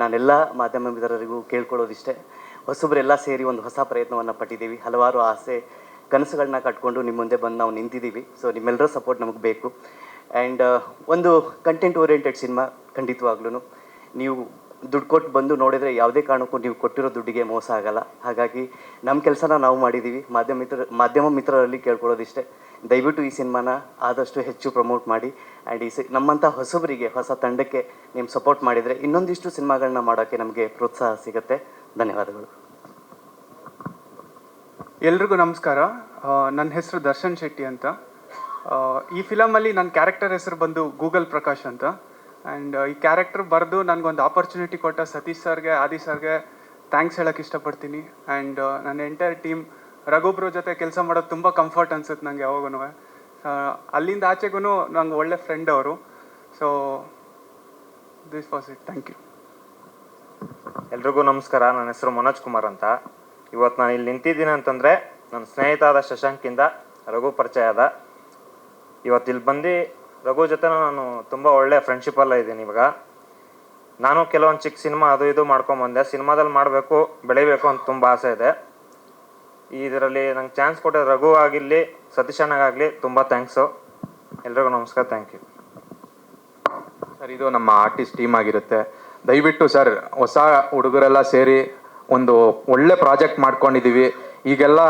H: ನಾನೆಲ್ಲ ಮಾಧ್ಯಮ ಮಿತ್ರರಿಗೂ ಕೇಳ್ಕೊಳ್ಳೋದಿಷ್ಟೇ, ಹೊಸಬರೆಲ್ಲ ಸೇರಿ ಒಂದು ಹೊಸ ಪ್ರಯತ್ನವನ್ನು ಪಟ್ಟಿದ್ದೀವಿ. ಹಲವಾರು ಆಸೆ ಕನಸುಗಳನ್ನ ಕಟ್ಕೊಂಡು ನಿಮ್ಮ ಮುಂದೆ ಬಂದು ನಾವು ನಿಂತಿದ್ದೀವಿ. ಸೊ ನಿಮ್ಮೆಲ್ಲರ ಸಪೋರ್ಟ್ ನಮಗೆ ಬೇಕು. ಆ್ಯಂಡ್ ಒಂದು ಕಂಟೆಂಟ್ ಓರಿಯೆಂಟೆಡ್ ಸಿನಿಮಾ. ಖಂಡಿತವಾಗ್ಲೂ ನೀವು ದುಡ್ಡು ಕೊಟ್ಟು ಬಂದು ನೋಡಿದರೆ ಯಾವುದೇ ಕಾರಣಕ್ಕೂ ನೀವು ಕೊಟ್ಟಿರೋ ದುಡ್ಡಿಗೆ ಮೋಸ ಆಗಲ್ಲ. ಹಾಗಾಗಿ ನಮ್ಮ ಕೆಲಸನ ನಾವು ಮಾಡಿದ್ದೀವಿ. ಮಾಧ್ಯಮ ಮಿತ್ರರಲ್ಲಿ ಕೇಳ್ಕೊಳ್ಳೋದಿಷ್ಟೇ, ದಯವಿಟ್ಟು ಈ ಸಿನಿಮಾನ ಆದಷ್ಟು ಹೆಚ್ಚು ಪ್ರಮೋಟ್ ಮಾಡಿ. ಆ್ಯಂಡ್ ನಮ್ಮಂಥ ಹೊಸಬರಿಗೆ, ಹೊಸ ತಂಡಕ್ಕೆ ನೀವು ಸಪೋರ್ಟ್ ಮಾಡಿದರೆ ಇನ್ನೊಂದಿಷ್ಟು ಸಿನಿಮಾಗಳನ್ನ ಮಾಡೋಕ್ಕೆ ನಮಗೆ ಪ್ರೋತ್ಸಾಹ ಸಿಗುತ್ತೆ. ಧನ್ಯವಾದಗಳು.
J: ಎಲ್ರಿಗೂ ನಮಸ್ಕಾರ. ನನ್ನ ಹೆಸರು ದರ್ಶನ್ ಶೆಟ್ಟಿ ಅಂತ. ಈ ಫಿಲಮಲ್ಲಿ ನನ್ನ ಕ್ಯಾರೆಕ್ಟರ್ ಹೆಸರು ಬಂದು ಗೂಗಲ್ ಪ್ರಕಾಶ್ ಅಂತ. ಆ್ಯಂಡ್ ಈ ಕ್ಯಾರೆಕ್ಟರ್ ಬರೆದು ನನಗೊಂದು ಆಪರ್ಚುನಿಟಿ ಕೊಟ್ಟ ಸತೀಶ್ ಸರ್ಗೆ, ಆದಿ ಸರ್ಗೆ ಥ್ಯಾಂಕ್ಸ್ ಹೇಳೋಕ್ಕೆ ಇಷ್ಟಪಡ್ತೀನಿ. ಆ್ಯಂಡ್ ನನ್ನ ಎಂಟೈರ್ ಟೀಮ್, ರಘುಬ್ರ ಜೊತೆ ಕೆಲಸ ಮಾಡೋದು ತುಂಬ ಕಂಫರ್ಟ್ ಅನ್ಸುತ್ತೆ ನನಗೆ ಯಾವಾಗೂ. ಅಲ್ಲಿಂದ ಆಚೆಗೂ ನಂಗೆ ಒಳ್ಳೆ ಫ್ರೆಂಡ್ ಅವರು. So this was it. Thank you.
K: ಎಲ್ರಿಗೂ ನಮಸ್ಕಾರ. ನನ್ನ ಹೆಸರು ಮನೋಜ್ ಕುಮಾರ್ ಅಂತ. ಇವತ್ತು ನಾನು ಇಲ್ಲಿ ನಿಂತಿದ್ದೀನಿ ಅಂತಂದರೆ ನನ್ನ ಸ್ನೇಹಿತ ಆದ ಶಶಾಂಕಿಂದ ರಘು ಪರಿಚಯ ಆದ. ಇವತ್ತು ಇಲ್ಲಿ ಬಂದು ರಘು ಜೊತೆ ನಾನು ತುಂಬ ಒಳ್ಳೆಯ ಫ್ರೆಂಡ್ಶಿಪ್ಪಲ್ಲ ಇದ್ದೀನಿ. ಇವಾಗ ನಾನು ಕೆಲವೊಂದು ಚಿಕ್ಕ ಸಿನಿಮಾ ಅದು ಇದು ಮಾಡ್ಕೊಂಬಂದೆ. ಸಿನಿಮಾದಲ್ಲಿ ಮಾಡಬೇಕು, ಬೆಳಿಬೇಕು ಅಂತ ತುಂಬ ಆಸೆ ಇದೆ. ಇದರಲ್ಲಿ ನಂಗೆ ಚಾನ್ಸ್ ಕೊಟ್ಟಿದ್ದು ರಘು ಆಗಿರಲಿ, ಸತೀಶ್ ಅಣ್ಣಗಾಗಲಿ ತುಂಬ ಥ್ಯಾಂಕ್ಸು. ಎಲ್ರಿಗೂ ನಮಸ್ಕಾರ. Thank you
B: sir. ಇದು ನಮ್ಮ ಆರ್ಟಿಸ್ಟ್ ಟೀಮ್ ಆಗಿರುತ್ತೆ. ದಯವಿಟ್ಟು ಸರ್, ಹೊಸ ಹುಡುಗರೆಲ್ಲ ಸೇರಿ ಒಂದು ಒಳ್ಳೆ ಪ್ರಾಜೆಕ್ಟ್ ಮಾಡ್ಕೊಂಡಿದ್ದೀವಿ. ಈಗೆಲ್ಲ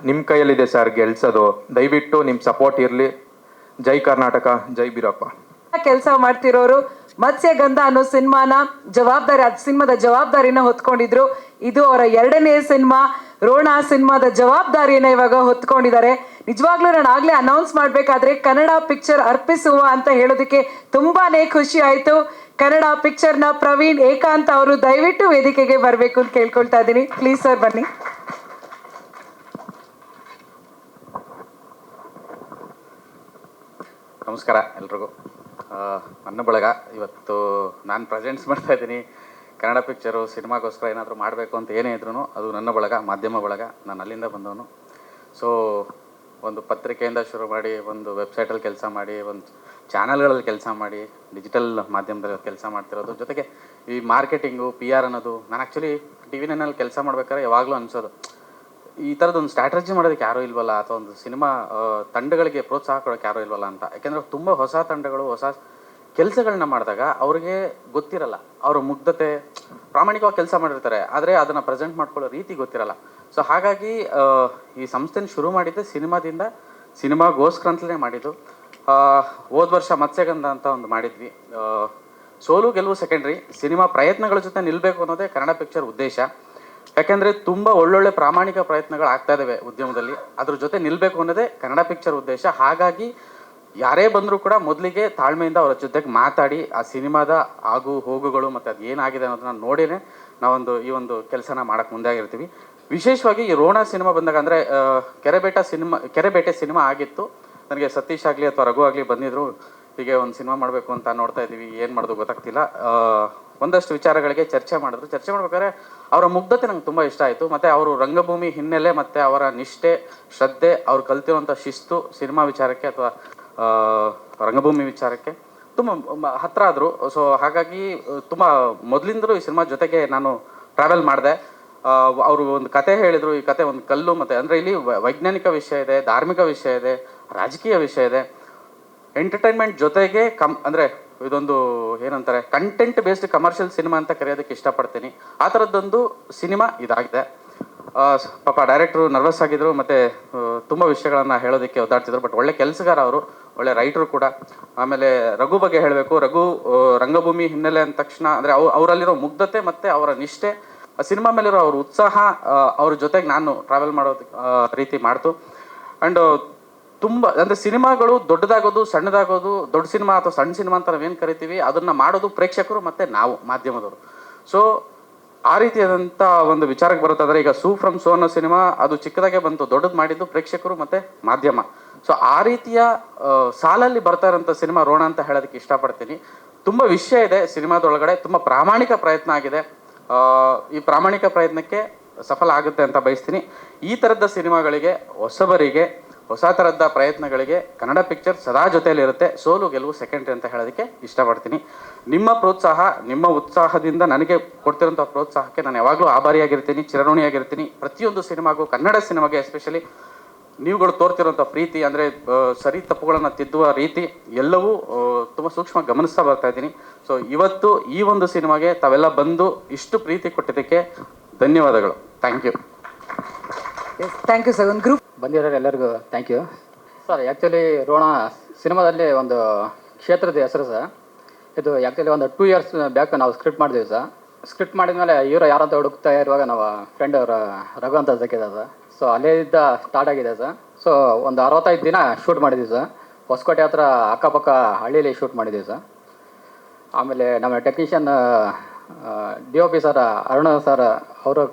B: ನಿಮ್ಮ ಕೈಯಲ್ಲಿದೆ ಸರ್ ಗೆಲ್ಸೋದು. ದಯವಿಟ್ಟು ನಿಮ್ಮ ಸಪೋರ್ಟ್ ಇರಲಿ. ಜೈ ಕರ್ನಾಟಕ, ಜೈ ಬೀರಪ್ಪ.
G: ಕೆಲಸ ಮಾಡ್ತಿರೋರು ಮತ್ಸ್ಯಗಂಧ ಅನ್ನೋ ಸಿನಿಮಾದ ಜವಾಬ್ದಾರಿನ ಹೊತ್ಕೊಂಡಿದ್ರು. ಇದು ಅವರ 2ನೇ ಸಿನಿಮಾ. ರೋಣ ಸಿನಿಮಾದ ಜವಾಬ್ದಾರಿಯನ್ನ ಇವಾಗ ಹೊತ್ಕೊಂಡಿದ್ದಾರೆ. ನಿಜವಾಗ್ಲೂ ನಾನು ಆಗ್ಲೇ ಅನೌನ್ಸ್ ಮಾಡ್ಬೇಕಾದ್ರೆ ಕನ್ನಡ ಪಿಕ್ಚರ್ ಅರ್ಪಿಸುವ ಅಂತ ಹೇಳೋದಕ್ಕೆ ತುಂಬಾನೇ ಖುಷಿ ಆಯ್ತು. ಕನ್ನಡ ಪಿಕ್ಚರ್ನ ಪ್ರವೀಣ್ ಏಕಾಂತ್ ಅವರು ದಯವಿಟ್ಟು ವೇದಿಕೆಗೆ ಬರಬೇಕು ಅಂತ ಕೇಳ್ಕೊಳ್ತಾ ಇದ್ದೀನಿ. ಪ್ಲೀಸ್ ಸರ್ ಬನ್ನಿ.
L: ನಮಸ್ಕಾರ ಎಲ್ರಿಗೂ. ನನ್ನ ಬಳಗ ಇವತ್ತು ನಾನು ಪ್ರೆಸೆಂಟ್ಸ್ ಮಾಡ್ತಾ ಇದ್ದೀನಿ. ಕನ್ನಡ ಪಿಕ್ಚರು ಸಿನಿಮಾಗೋಸ್ಕರ ಏನಾದರೂ ಮಾಡಬೇಕು ಅಂತ ಏನೇ ಇದ್ರೂ ಅದು ನನ್ನ ಬಳಗ, ಮಾಧ್ಯಮ ಬಳಗ. ನಾನು ಅಲ್ಲಿಂದ ಬಂದವನು. ಸೊ ಒಂದು ಪತ್ರಿಕೆಯಿಂದ ಶುರು ಮಾಡಿ, ಒಂದು ವೆಬ್ಸೈಟಲ್ಲಿ ಕೆಲಸ ಮಾಡಿ, ಒಂದು ಚಾನಲ್ಗಳಲ್ಲಿ ಕೆಲಸ ಮಾಡಿ, ಡಿಜಿಟಲ್ ಮಾಧ್ಯಮದಲ್ಲಿ ಕೆಲಸ ಮಾಡ್ತಿರೋದು. ಜೊತೆಗೆ ಈ ಮಾರ್ಕೆಟಿಂಗು, PR ಅನ್ನೋದು. ನಾನು ಆ್ಯಕ್ಚುಲಿ TV9 ಕೆಲಸ ಮಾಡ್ಬೇಕಾದ್ರೆ ಯಾವಾಗಲೂ ಅನಿಸೋದು, ಈ ಥರದೊಂದು ಸ್ಟ್ರಾಟಜಿ ಮಾಡೋದಕ್ಕೆ ಯಾರೂ ಇಲ್ವಲ್ಲ, ಅಥವಾ ಒಂದು ಸಿನಿಮಾ ತಂಡಗಳಿಗೆ ಪ್ರೋತ್ಸಾಹ ಕೊಡೋಕ್ಕೆ ಯಾರೂ ಇಲ್ವಲ್ಲ ಅಂತ. ಯಾಕೆಂದರೆ ತುಂಬ ಹೊಸ ತಂಡಗಳು ಹೊಸ ಕೆಲಸಗಳನ್ನ ಮಾಡಿದಾಗ ಅವ್ರಿಗೆ ಗೊತ್ತಿರಲ್ಲ, ಅವರ ಮುಗ್ಧತೆ, ಪ್ರಾಮಾಣಿಕವಾಗಿ ಕೆಲಸ ಮಾಡಿರ್ತಾರೆ, ಆದರೆ ಅದನ್ನು ಪ್ರೆಸೆಂಟ್ ಮಾಡ್ಕೊಳ್ಳೋ ರೀತಿ ಗೊತ್ತಿರಲ್ಲ. ಸೊ ಹಾಗಾಗಿ ಈ ಸಂಸ್ಥೆನ ಶುರು ಮಾಡಿದ್ದೆ ಸಿನಿಮಾಗೋಸ್ಕರ ಅಂತಲೇ ಮಾಡಿದ್ದು. ಹೋದ ವರ್ಷ ಮತ್ಸ್ಯಗಂಧ ಅಂತ ಒಂದು ಮಾಡಿದ್ವಿ. ಸೋಲು ಗೆಲುವು ಸೆಕೆಂಡ್ರಿ, ಸಿನಿಮಾ ಪ್ರಯತ್ನಗಳ ಜೊತೆ ನಿಲ್ಲಬೇಕು ಅನ್ನೋದೇ ಕನ್ನಡ ಪಿಕ್ಚರ್ ಉದ್ದೇಶ. ಯಾಕೆಂದರೆ ತುಂಬ ಒಳ್ಳೊಳ್ಳೆ ಪ್ರಾಮಾಣಿಕ ಪ್ರಯತ್ನಗಳು ಆಗ್ತಾ ಇದ್ದಾವೆ ಉದ್ಯಮದಲ್ಲಿ, ಅದ್ರ ಜೊತೆ ನಿಲ್ಲಬೇಕು ಅನ್ನೋದೇ ಕನ್ನಡ ಪಿಕ್ಚರ್ ಉದ್ದೇಶ. ಹಾಗಾಗಿ ಯಾರೇ ಬಂದರೂ ಕೂಡ ಮೊದಲಿಗೆ ತಾಳ್ಮೆಯಿಂದ ಅವರ ಜೊತೆಗೆ ಮಾತಾಡಿ ಆ ಸಿನಿಮಾದ ಆಗು ಹೋಗುಗಳು ಮತ್ತು ಅದು ಏನಾಗಿದೆ ಅನ್ನೋದನ್ನ ನೋಡಿನೇ ಈ ಒಂದು ಕೆಲಸನ ಮಾಡೋಕ್ಕೆ ಮುಂದೆ ಆಗಿರ್ತೀವಿ. ವಿಶೇಷವಾಗಿ ಈ ರೋಣ ಸಿನಿಮಾ ಬಂದಾಗ, ಅಂದರೆ ಕೆರೆಬೇಟೆ ಸಿನಿಮಾ ಆಗಿತ್ತು, ನನಗೆ ಸತೀಶ್ ಆಗಲಿ ಅಥವಾ ರಘು ಆಗಲಿ ಬಂದಿದ್ರು, ಹೀಗೆ ಒಂದು ಸಿನಿಮಾ ಮಾಡಬೇಕು ಅಂತ ನೋಡ್ತಾ ಇದ್ದೀವಿ, ಏನು ಮಾಡೋದು ಗೊತ್ತಾಗ್ತಿಲ್ಲ. ಒಂದಷ್ಟು ವಿಚಾರಗಳಿಗೆ ಚರ್ಚೆ ಮಾಡ್ಬೇಕಾದ್ರೆ ಅವರ ಮುಗ್ಧತೆ ನಂಗೆ ತುಂಬ ಇಷ್ಟ ಆಯಿತು. ಮತ್ತು ಅವರು ರಂಗಭೂಮಿ ಹಿನ್ನೆಲೆ ಮತ್ತು ಅವರ ನಿಷ್ಠೆ, ಶ್ರದ್ಧೆ, ಅವ್ರು ಕಲ್ತಿರುವಂಥ ಶಿಸ್ತು ಸಿನಿಮಾ ವಿಚಾರಕ್ಕೆ ಅಥವಾ ರಂಗಭೂಮಿ ವಿಚಾರಕ್ಕೆ ತುಂಬ ಹತ್ತಿರ ಆದರು. ಸೊ ಹಾಗಾಗಿ ತುಂಬ ಮೊದಲಿಂದಲೂ ಈ ಸಿನಿಮಾ ಜೊತೆಗೆ ನಾನು ಟ್ರಾವೆಲ್ ಮಾಡಿದೆ. ಅವರು ಒಂದು ಕತೆ ಹೇಳಿದರು, ಈ ಕತೆ ಒಂದು ಕಲ್ಲು, ಮತ್ತು ಅಂದರೆ ಇಲ್ಲಿ ವೈಜ್ಞಾನಿಕ ವಿಷಯ ಇದೆ, ಧಾರ್ಮಿಕ ವಿಷಯ ಇದೆ, ರಾಜಕೀಯ ವಿಷಯ ಇದೆ, ಎಂಟರ್ಟೈನ್ಮೆಂಟ್ ಜೊತೆಗೆ ಅಂದರೆ ಇದೊಂದು ಏನಂತಾರೆ ಕಂಟೆಂಟ್ ಬೇಸ್ಡ್ ಕಮರ್ಷಿಯಲ್ ಸಿನಿಮಾ ಅಂತ ಕರೆಯೋದಕ್ಕೆ ಇಷ್ಟಪಡ್ತೀನಿ. ಆ ಥರದ್ದೊಂದು ಸಿನಿಮಾ ಇದಾಗಿದೆ. ಪಾಪ ಡೈರೆಕ್ಟ್ರು ನರ್ವಸ್ ಆಗಿದ್ರು, ಮತ್ತು ತುಂಬ ವಿಷಯಗಳನ್ನು ಹೇಳೋದಕ್ಕೆ ಒದ್ದಾಡ್ತಿದ್ರು. ಬಟ್ ಒಳ್ಳೆ ಕೆಲಸಗಾರ ಅವರು, ಒಳ್ಳೆ ರೈಟರು ಕೂಡ. ಆಮೇಲೆ ರಘು ಬಗ್ಗೆ ಹೇಳಬೇಕು. ರಘು ರಂಗಭೂಮಿ ಹಿನ್ನೆಲೆ ಅಂದ ತಕ್ಷಣ ಅಂದರೆ ಅವರಲ್ಲಿರೋ ಮುಗ್ಧತೆ ಮತ್ತು ಅವರ ನಿಷ್ಠೆ, ಸಿನಿಮಾ ಮೇಲಿರೋ ಅವ್ರ ಉತ್ಸಾಹ, ಅವ್ರ ಜೊತೆಗೆ ನಾನು ಟ್ರಾವೆಲ್ ಮಾಡೋದು ರೀತಿ ಮಾಡ್ತು. ಆ್ಯಂಡ್ ತುಂಬ ಅಂದರೆ ಸಿನಿಮಾಗಳು ದೊಡ್ಡದಾಗೋದು ಸಣ್ಣದಾಗೋದು, ದೊಡ್ಡ ಸಿನಿಮಾ ಅಥವಾ ಸಣ್ಣ ಸಿನಿಮಾ ಅಂತ ನಾವೇನು ಕರಿತೀವಿ, ಅದನ್ನು ಮಾಡೋದು ಪ್ರೇಕ್ಷಕರು ಮತ್ತು ನಾವು ಮಾಧ್ಯಮದವರು. ಸೊ ಆ ರೀತಿಯಾದಂಥ ಒಂದು ವಿಚಾರಕ್ಕೆ ಬರುತ್ತಾದ್ರೆ, ಈಗ ಸೂ ಫ್ರಮ್ ಸೋ ಅನ್ನೋ ಸಿನಿಮಾ ಅದು ಚಿಕ್ಕದಾಗೆ ಬಂತು, ದೊಡ್ಡದು ಮಾಡಿದ್ದು ಪ್ರೇಕ್ಷಕರು ಮತ್ತು ಮಾಧ್ಯಮ. ಸೊ ಆ ರೀತಿಯ ಸಾಲಲ್ಲಿ ಬರ್ತಾ ಇರೋಂಥ ಸಿನಿಮಾ ರೋಣ ಅಂತ ಹೇಳೋದಕ್ಕೆ ಇಷ್ಟಪಡ್ತೀನಿ. ತುಂಬ ವಿಷಯ ಇದೆ ಸಿನಿಮಾದೊಳಗಡೆ, ತುಂಬ ಪ್ರಾಮಾಣಿಕ ಪ್ರಯತ್ನ ಆಗಿದೆ. ಈ ಪ್ರಾಮಾಣಿಕ ಪ್ರಯತ್ನಕ್ಕೆ ಸಫಲ ಆಗುತ್ತೆ ಅಂತ ಬಯಸ್ತೀನಿ. ಈ ಥರದ ಸಿನಿಮಾಗಳಿಗೆ, ಹೊಸಬರಿಗೆ, ಹೊಸ ಥರದ ಪ್ರಯತ್ನಗಳಿಗೆ ಕನ್ನಡ ಪಿಕ್ಚರ್ ಸದಾ ಜೊತೆಯಲ್ಲಿರುತ್ತೆ. ಸೋಲು ಗೆಲುವು ಸೆಕೆಂಡ್ರಿ ಅಂತ ಹೇಳೋದಕ್ಕೆ ಇಷ್ಟಪಡ್ತೀನಿ. ನಿಮ್ಮ ಪ್ರೋತ್ಸಾಹ, ನಿಮ್ಮ ಉತ್ಸಾಹದಿಂದ ನನಗೆ ಕೊಡ್ತಿರೋಂಥ ಪ್ರೋತ್ಸಾಹಕ್ಕೆ ನಾನು ಯಾವಾಗಲೂ ಆಭಾರಿಯಾಗಿರ್ತೀನಿ, ಚಿರಋಣಿಯಾಗಿರ್ತೀನಿ. ಪ್ರತಿಯೊಂದು ಸಿನಿಮಾಗೂ, ಕನ್ನಡ ಸಿನಿಮಾಗೆ ಎಸ್ಪೆಷಲಿ ನೀವುಗಳು ತೋರ್ತಿರೋಂಥ ಪ್ರೀತಿ, ಅಂದರೆ ಸರಿ ತಪ್ಪುಗಳನ್ನು ತಿದ್ದುವ ರೀತಿ ಎಲ್ಲವೂ ತುಂಬ ಸೂಕ್ಷ್ಮ ಗಮನಿಸ್ತಾ ಬರ್ತಾ ಇದ್ದೀನಿ. ಸೊ ಇವತ್ತು ಈ ಒಂದು ಸಿನಿಮಾಗೆ ತಾವೆಲ್ಲ ಬಂದು ಇಷ್ಟು ಪ್ರೀತಿ ಕೊಟ್ಟಿದ್ದಕ್ಕೆ ಧನ್ಯವಾದಗಳು. Thank you.
G: Thank you sir. ಒಂದು ಗ್ರೂಪ್
M: ಬಂದಿರೋರು ಎಲ್ಲರಿಗೂ thank you sir. Actually Rona ಸಿನಿಮಾದಲ್ಲಿ ಒಂದು ಕ್ಷೇತ್ರದ ಹೆಸರು ಸರ್. ಇದು ಆ್ಯಕ್ಚುಲಿ ಒಂದು 2 years ಬ್ಯಾಕ್ ನಾವು ಸ್ಕ್ರಿಪ್ಟ್ ಮಾಡಿದ್ವಿ ಸರ್. ಸ್ಕ್ರಿಪ್ಟ್ ಮಾಡಿದ್ಮೇಲೆ ಹೀರೋ ಯಾರಂತ ಹುಡುಕ್ತಾ ಇರುವಾಗ ನಾವು ಫ್ರೆಂಡ್ ಅವರ ರಘು ಅಂತ ಸಿಕ್ಕಿದೆ ಸರ್. ಸೊ ಅಲ್ಲೇ ಸ್ಟಾರ್ಟ್ ಆಗಿದೆ ಸರ್. ಸೊ ಒಂದು 65 ದಿನ ಶೂಟ್ ಮಾಡಿದ್ವಿ ಸರ್. ಹೊಸಕೋಟೆ ಹತ್ರ ಅಕ್ಕಪಕ್ಕ ಹಳ್ಳಿಯಲ್ಲಿ ಶೂಟ್ ಮಾಡಿದ್ದೀವಿ ಸರ್. ಆಮೇಲೆ ನಮ್ಮ technician DOP sir Aruna sir ಅವರು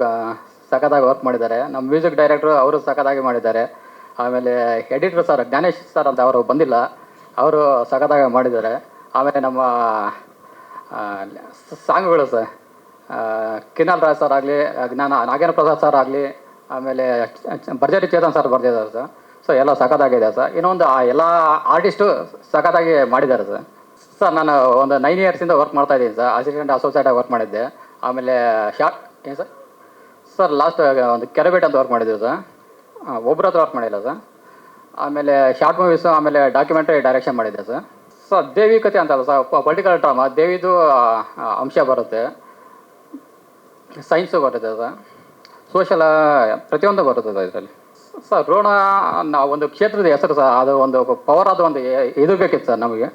M: ಸಖತ್ತಾಗಿ ವರ್ಕ್ ಮಾಡಿದ್ದಾರೆ. ನಮ್ಮ ಮ್ಯೂಸಿಕ್ ಡೈರೆಕ್ಟ್ರು ಅವರು ಸಖತ್ತಾಗಿ ಮಾಡಿದ್ದಾರೆ. ಆಮೇಲೆ ಎಡಿಟ್ರು ಸರ್ ಜ್ಞಾನೇಶ್ ಸರ್ ಅಂತ ಅವರು ಬಂದಿಲ್ಲ, ಅವರು ಸಖತ್ತಾಗಿ ಮಾಡಿದ್ದಾರೆ. ಆಮೇಲೆ ನಮ್ಮ ಸಾಂಗ್ಗಳು ಸರ್ ಕಿನ್ನಲ್ ರಾಜ್ ಸರ್ ಆಗಲಿ, ನಾಗೇಂದ್ರ ಪ್ರಸಾದ್ ಸರ್ ಆಗಲಿ, ಆಮೇಲೆ ಭರ್ಜರಿ ಚೇತನ್ ಸರ್ ಬರ್ತಿದ್ದಾರೆ ಸರ್. ಸೊ ಎಲ್ಲ ಸಖತ್ತಾಗಿದೆ ಸರ್. ಇನ್ನೊಂದು ಎಲ್ಲ ಆರ್ಟಿಸ್ಟು ಸಖತ್ತಾಗಿ ಮಾಡಿದ್ದಾರೆ ಸರ್. ಸರ್ ನಾನು ಒಂದು 9 yearsಯಿಂದ ವರ್ಕ್ ಮಾಡ್ತಾಯಿದ್ದೀನಿ ಸರ್. ಅಸಿಸ್ಟೆಂಟ್ ಅಸೋಸಿಯೇಟಾಗಿ ವರ್ಕ್ ಮಾಡಿದ್ದೆ. ಆಮೇಲೆ ಶಾರ್ಟ್ ಏನು ಸರ್ ಲಾಸ್ಟ್ ಒಂದು ಕೆರೆಬೇಟ್ ಅಂತ ವರ್ಕ್ ಮಾಡಿದ್ದೀವಿ ಸರ್. ಒಬ್ಬರ ಹತ್ರ ವರ್ಕ್ ಮಾಡಿಲ್ಲ ಸರ್. ಆಮೇಲೆ ಶಾರ್ಟ್ ಮೂವೀಸು, ಆಮೇಲೆ ಡಾಕ್ಯುಮೆಂಟ್ರಿ ಡೈರೆಕ್ಷನ್ ಮಾಡಿದ್ದೆ ಸರ್. ಸರ್ ದೇವಿ ಕಥೆ ಅಂತಲ್ಲ ಸರ್, ಪೊಲಿಟಿಕಲ್ ಡ್ರಾಮಾ, ದೇವಿದು ಅಂಶ ಬರುತ್ತೆ, ಸೈನ್ಸು ಬರುತ್ತೆ ಸರ್, ಸೋಷಲ್ ಪ್ರತಿಯೊಂದು ಬರುತ್ತೆ ಸರ್ ಇದರಲ್ಲಿ. ಸರ್ ರೋಣ ಒಂದು ಕ್ಷೇತ್ರದ ಹೆಸರು ಸರ್, ಅದು ಒಂದು ಪವರ್ ಆದ ಒಂದು ಇದು ಬೇಕಿತ್ತು ಸರ್ ನಮಗೆ.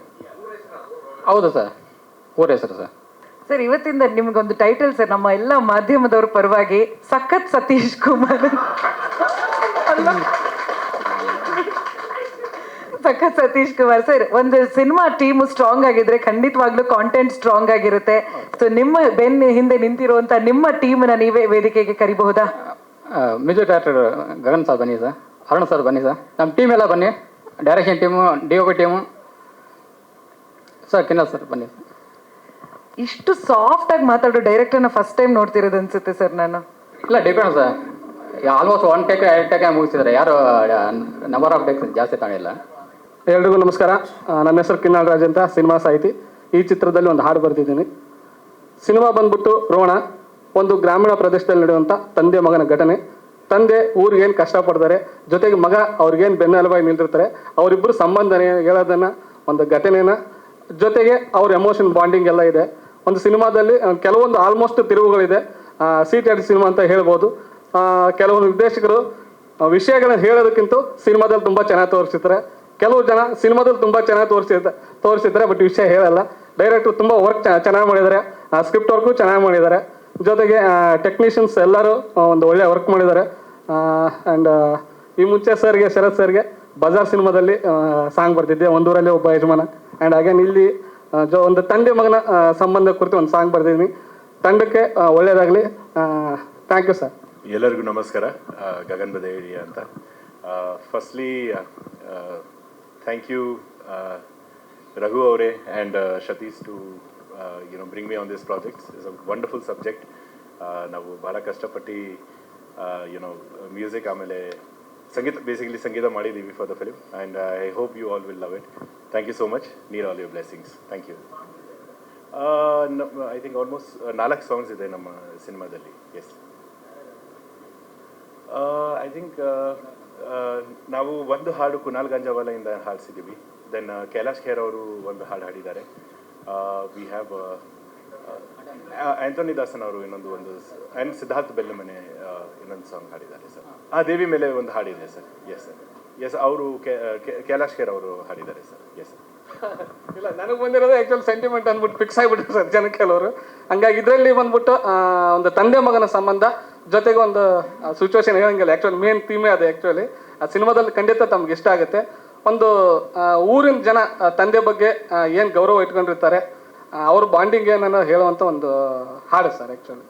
M: ಹೌದು ಸರ್, ಊರ ಹೆಸರು ಸರ್.
G: ಸರ್ ಇವತ್ತಿಂದ ನಿಮ್ಗೊಂದು ಟೈಟಲ್ ಸರ್, ನಮ್ಮ ಎಲ್ಲ ಮಾಧ್ಯಮದವ್ರ ಪರವಾಗಿ ಸಖತ್ ಸತೀಶ್ ಕುಮಾರ್. ಸಖತ್ ಸತೀಶ್ ಕುಮಾರ್ ಸರ್. ಒಂದು ಸಿನಿಮಾ ಟೀಮು ಸ್ಟ್ರಾಂಗ್ ಆಗಿದ್ರೆ ಖಂಡಿತವಾಗ್ಲೂ ಕಾಂಟೆಂಟ್ ಸ್ಟ್ರಾಂಗ್ ಆಗಿರುತ್ತೆ. ಸೊ ನಿಮ್ಮ ಬೆನ್ನ ಹಿಂದೆ ನಿಂತಿರುವಂತ ನಿಮ್ಮ ಟೀಮ್ನ ನೀವೇ ವೇದಿಕೆಗೆ ಕರಿಬಹುದಾ?
M: ಮ್ಯೂಸಿಕ್ ಡೈರೆಕ್ಟರ್ ಗಗನ್ ಸರ್ ಬನ್ನಿ ಸರ್, ಅರುಣ್ ಸರ್ ಬನ್ನಿ ಸರ್, ನಮ್ಮ ಟೀಮ್ ಎಲ್ಲ ಬನ್ನಿ, direction team, DOP team sir, Kinnal sir ಬನ್ನಿ.
G: ಇಷ್ಟು ಸಾಫ್ಟ್ ಆಗಿ ಮಾತಾಡೋ ಡೈರೆಕ್ಟರ್ನ ಫಸ್ಟ್ ಟೈಮ್ ನೋಡ್ತಿರೋದು ಅನ್ಸುತ್ತೆ ಸರ್ ನಾನು.
M: ಇಲ್ಲ depend sir, almost 1 take 2 take ಮುಗಿಸಿದ್ದಾರೆ, ಯಾರು ನಂಬರ್ ಆಫ್ ಟೇಕ್ಸ್ ಜಾಸ್ತಿ ಕಾಣಿಲ್ಲ.
N: ಎಲ್ರಿಗೂ ನಮಸ್ಕಾರ. ನನ್ನ ಹೆಸರು ಕಿನ್ನಲ್ ರಾಜ್ ಅಂತ, ಸಿನಿಮಾ ಸಾಹಿತಿ. ಈ ಚಿತ್ರದಲ್ಲಿ ಒಂದು ಹಾಡು ಬರ್ತಿದ್ದೀನಿ. ಸಿನಿಮಾ ಬಂದ್ಬಿಟ್ಟು ರೋಣ ಒಂದು ಗ್ರಾಮೀಣ ಪ್ರದೇಶದಲ್ಲಿ ನಡೆಯುವಂಥ ತಂದೆ ಮಗನ ಘಟನೆ. ತಂದೆ ಊರಿಗೆ ಏನು ಕಷ್ಟಪಡ್ತಾರೆ, ಜೊತೆಗೆ ಮಗ ಅವ್ರಿಗೇನು ಬೆನ್ನೆಲುಬಾಗಿ ನಿಂತಿರ್ತಾರೆ, ಅವರಿಬ್ಬರು ಸಂಬಂಧನೇ ಹೇಳೋದನ್ನ ಒಂದು ಘಟನೆನ, ಜೊತೆಗೆ ಅವ್ರ ಎಮೋಷನ್ ಬಾಂಡಿಂಗ್ ಎಲ್ಲ ಇದೆ. ಒಂದು ಸಿನಿಮಾದಲ್ಲಿ ಕೆಲವೊಂದು ಆಲ್ಮೋಸ್ಟ್ ತಿರುವುಗಳಿದೆ. ಸೀಟೆಡ್ ಸಿನಿಮಾ ಅಂತ ಹೇಳ್ಬೋದು. ಕೆಲವೊಂದು ನಿರ್ದೇಶಕರು ವಿಷಯಗಳನ್ನ ಹೇಳೋದಕ್ಕಿಂತ ಸಿನಿಮಾದಲ್ಲಿ ತುಂಬ ಚೆನ್ನಾಗಿ ತೋರಿಸಿರ್ತಾರೆ. ಕೆಲವು ಜನ ಸಿನಿಮಾದಲ್ಲಿ ತುಂಬ ಚೆನ್ನಾಗಿ ತೋರಿಸಿರ್ತಾರೆ ಬಟ್ ವಿಷಯ ಹೇಳಲ್ಲ. ಡೈರೆಕ್ಟ್ರು ತುಂಬ ವರ್ಕ್ ಚೆನ್ನಾಗಿ ಮಾಡಿದ್ದಾರೆ, ಸ್ಕ್ರಿಪ್ಟ್ ವರ್ಕು ಚೆನ್ನಾಗಿ ಮಾಡಿದ್ದಾರೆ, ಜೊತೆಗೆ ಟೆಕ್ನಿಷಿಯನ್ಸ್ ಎಲ್ಲರೂ ಒಂದು ಒಳ್ಳೆ ವರ್ಕ್ ಮಾಡಿದ್ದಾರೆ. ಆ್ಯಂಡ್ ಈ ಮುಂಚೆ ಸರ್ಗೆ, ಶರತ್ ಸರ್ಗೆ ಬಜಾರ್ ಸಿನಿಮಾದಲ್ಲಿ ಸಾಂಗ್ ಬರ್ತಿದ್ದೆ, ಒಂದೂರಲ್ಲಿ ಒಬ್ಬ ಯಜಮಾನ. ಆ್ಯಂಡ್ ಅಗೇನ್ ಇಲ್ಲಿ ಒಂದು ತಂದೆ ಮಗನ ಸಂಬಂಧ ಕುರಿತು ಒಂದು ಸಾಂಗ್ ಬರ್ತಿದ್ದೀನಿ. ತಂಡಕ್ಕೆ ಒಳ್ಳೆಯದಾಗಲಿ. Thank you sir.
O: ಎಲ್ಲರಿಗೂ ನಮಸ್ಕಾರ. ಗಗನ್ ಬದೇಡಿ ಅಂತ. ಫಸ್ಟ್ಲಿ ಥ್ಯಾಂಕ್ ಯು ರಘು ಅವರೇ and Satish to bring me on this project. It's a wonderful subject. ನಾವು ಭಾಳ ಕಷ್ಟಪಟ್ಟು ಮ್ಯೂಸಿಕ್ ಆಮೇಲೆ ಬೇಸಿಕಲಿ ಸಂಗೀತ ಮಾಡಿದ್ದೀವಿ for the film, and I hope you all will love it. Thank you so much. Need all your blessings. Thank you. I think almost 4 songs ಇದೆ ನಮ್ಮ ಸಿನಿಮಾದಲ್ಲಿ. Yes, I think ನಾವು ಒಂದು ಹಾಡು ಕುನಾಲ್ ಗಂಜಾವಾಲೆಯಿಂದ ಹಾಡಿಸಿದ್ದೀವಿ. ದೆನ್ ಕೈಲಾಶ್ ಖೇರ್ ಅವರು ಒಂದು ಹಾಡು ಹಾಡಿದ್ದಾರೆ. ವಿ ಹ್ಯಾವ್ ಆಂಥೋನಿ ದಾಸನ್ ಅವರು ಇನ್ನೊಂದು ಆ್ಯಂಡ್ ಸಿದ್ಧಾರ್ಥ್ ಬೆಲ್ಲಮನೆ ಇನ್ನೊಂದು ಸಾಂಗ್ ಹಾಡಿದ್ದಾರೆ ಸರ್. ದೇವಿ ಮೇಲೆ ಒಂದು ಹಾಡಿದೆ ಸರ್. ಎಸ್ ಸರ್, ಎಸ್, ಅವರು ಕೈಲಾಶ್ ಖೇರ್ ಅವರು ಹಾಡಿದ್ದಾರೆ ಸರ್. Yes sir.
N: ಇಲ್ಲ, ನನಗೆ ಬಂದಿರೋದು ಆ್ಯಕ್ಚುಲಿ ಸೆಂಟಿಮೆಂಟ್ ಅಂದ್ಬಿಟ್ಟು ಫಿಕ್ಸ್ ಆಗಿಬಿಟ್ರು ಸರ್ ಜನ ಕೆಲವರು. ಹಂಗಾಗಿ ಇದರಲ್ಲಿ ಬಂದ್ಬಿಟ್ಟು ಒಂದು ತಂದೆ ಮಗನ ಸಂಬಂಧ, ಜೊತೆಗೆ ಒಂದು ಸಿಚುವೇಶನ್ ಹೇಳಂಗಿಲ್ಲ. ಆ್ಯಕ್ಚುಲಿ ಮೇನ್ ಥೀಮೇ ಅದು. ಆ್ಯಕ್ಚುಲಿ ಆ ಸಿನಿಮಾದಲ್ಲಿ ಖಂಡಿತ ತಮ್ಗೆ ಇಷ್ಟ ಆಗುತ್ತೆ. ಒಂದು ಊರಿನ ಜನ ತಂದೆ ಬಗ್ಗೆ ಏನು ಗೌರವ ಇಟ್ಕೊಂಡಿರ್ತಾರೆ, ಅವ್ರ ಬಾಂಡಿಂಗ್ ಏನನ್ನ ಹೇಳುವಂಥ ಒಂದು ಹಾಡು ಸರ್. ಆ್ಯಕ್ಚುಲಿ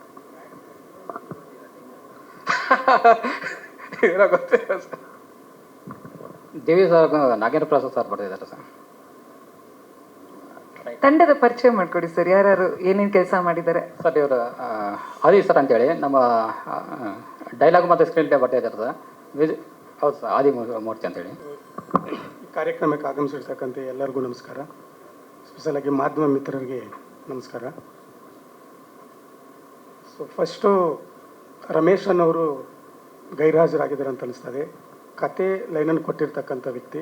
N: ಗೊತ್ತಿಲ್ಲ ಸರ್.
M: ದೇವಿ ಸರ್, ನಾಗೇಂದ್ರ ಪ್ರಸಾದ್ ಸರ್ ಬರ್ತಿದ್ದಾರೆ ಸರ್.
G: ತಂಡದ ಪರಿಚಯ ಮಾಡ್ಕೊಡಿ ಸರ್, ಯಾರು ಏನೇನು ಕೆಲಸ ಮಾಡಿದ್ದಾರೆ
M: ಸರ್. ಇವರು ಆದಿ ಸರ್ ಅಂತೇಳಿ ನಮ್ಮ ಡೈಲಾಗ್ ಮತ್ತು ಸ್ಕ್ರೀನ್ ಪ್ಲೇ ಬರ್ತಾ ಇದ್ದಾರೆ ಸರ್. ಹೌದು ಸರ್, ಆದಿ ಮೂರ್ತಿ ಅಂತೇಳಿ.
P: ಕಾರ್ಯಕ್ರಮಕ್ಕೆ ಆಗಮಿಸಿರ್ತಕ್ಕಂಥ ಎಲ್ಲರಿಗೂ ನಮಸ್ಕಾರ. ಸ್ಪೆಷಲಾಗಿ ಮಾಧ್ಯಮ ಮಿತ್ರರಿಗೆ ನಮಸ್ಕಾರ. ಸೊ ಫಸ್ಟು ರಮೇಶ್ ಅನ್ನೋರು ಗೈರ್ಹಾಜರಾಗಿದ್ದಾರೆ ಅಂತ ಅನಿಸ್ತದೆ. ಕತೆ ಲೈನನ್ನು ಕೊಟ್ಟಿರ್ತಕ್ಕಂಥ ವ್ಯಕ್ತಿ.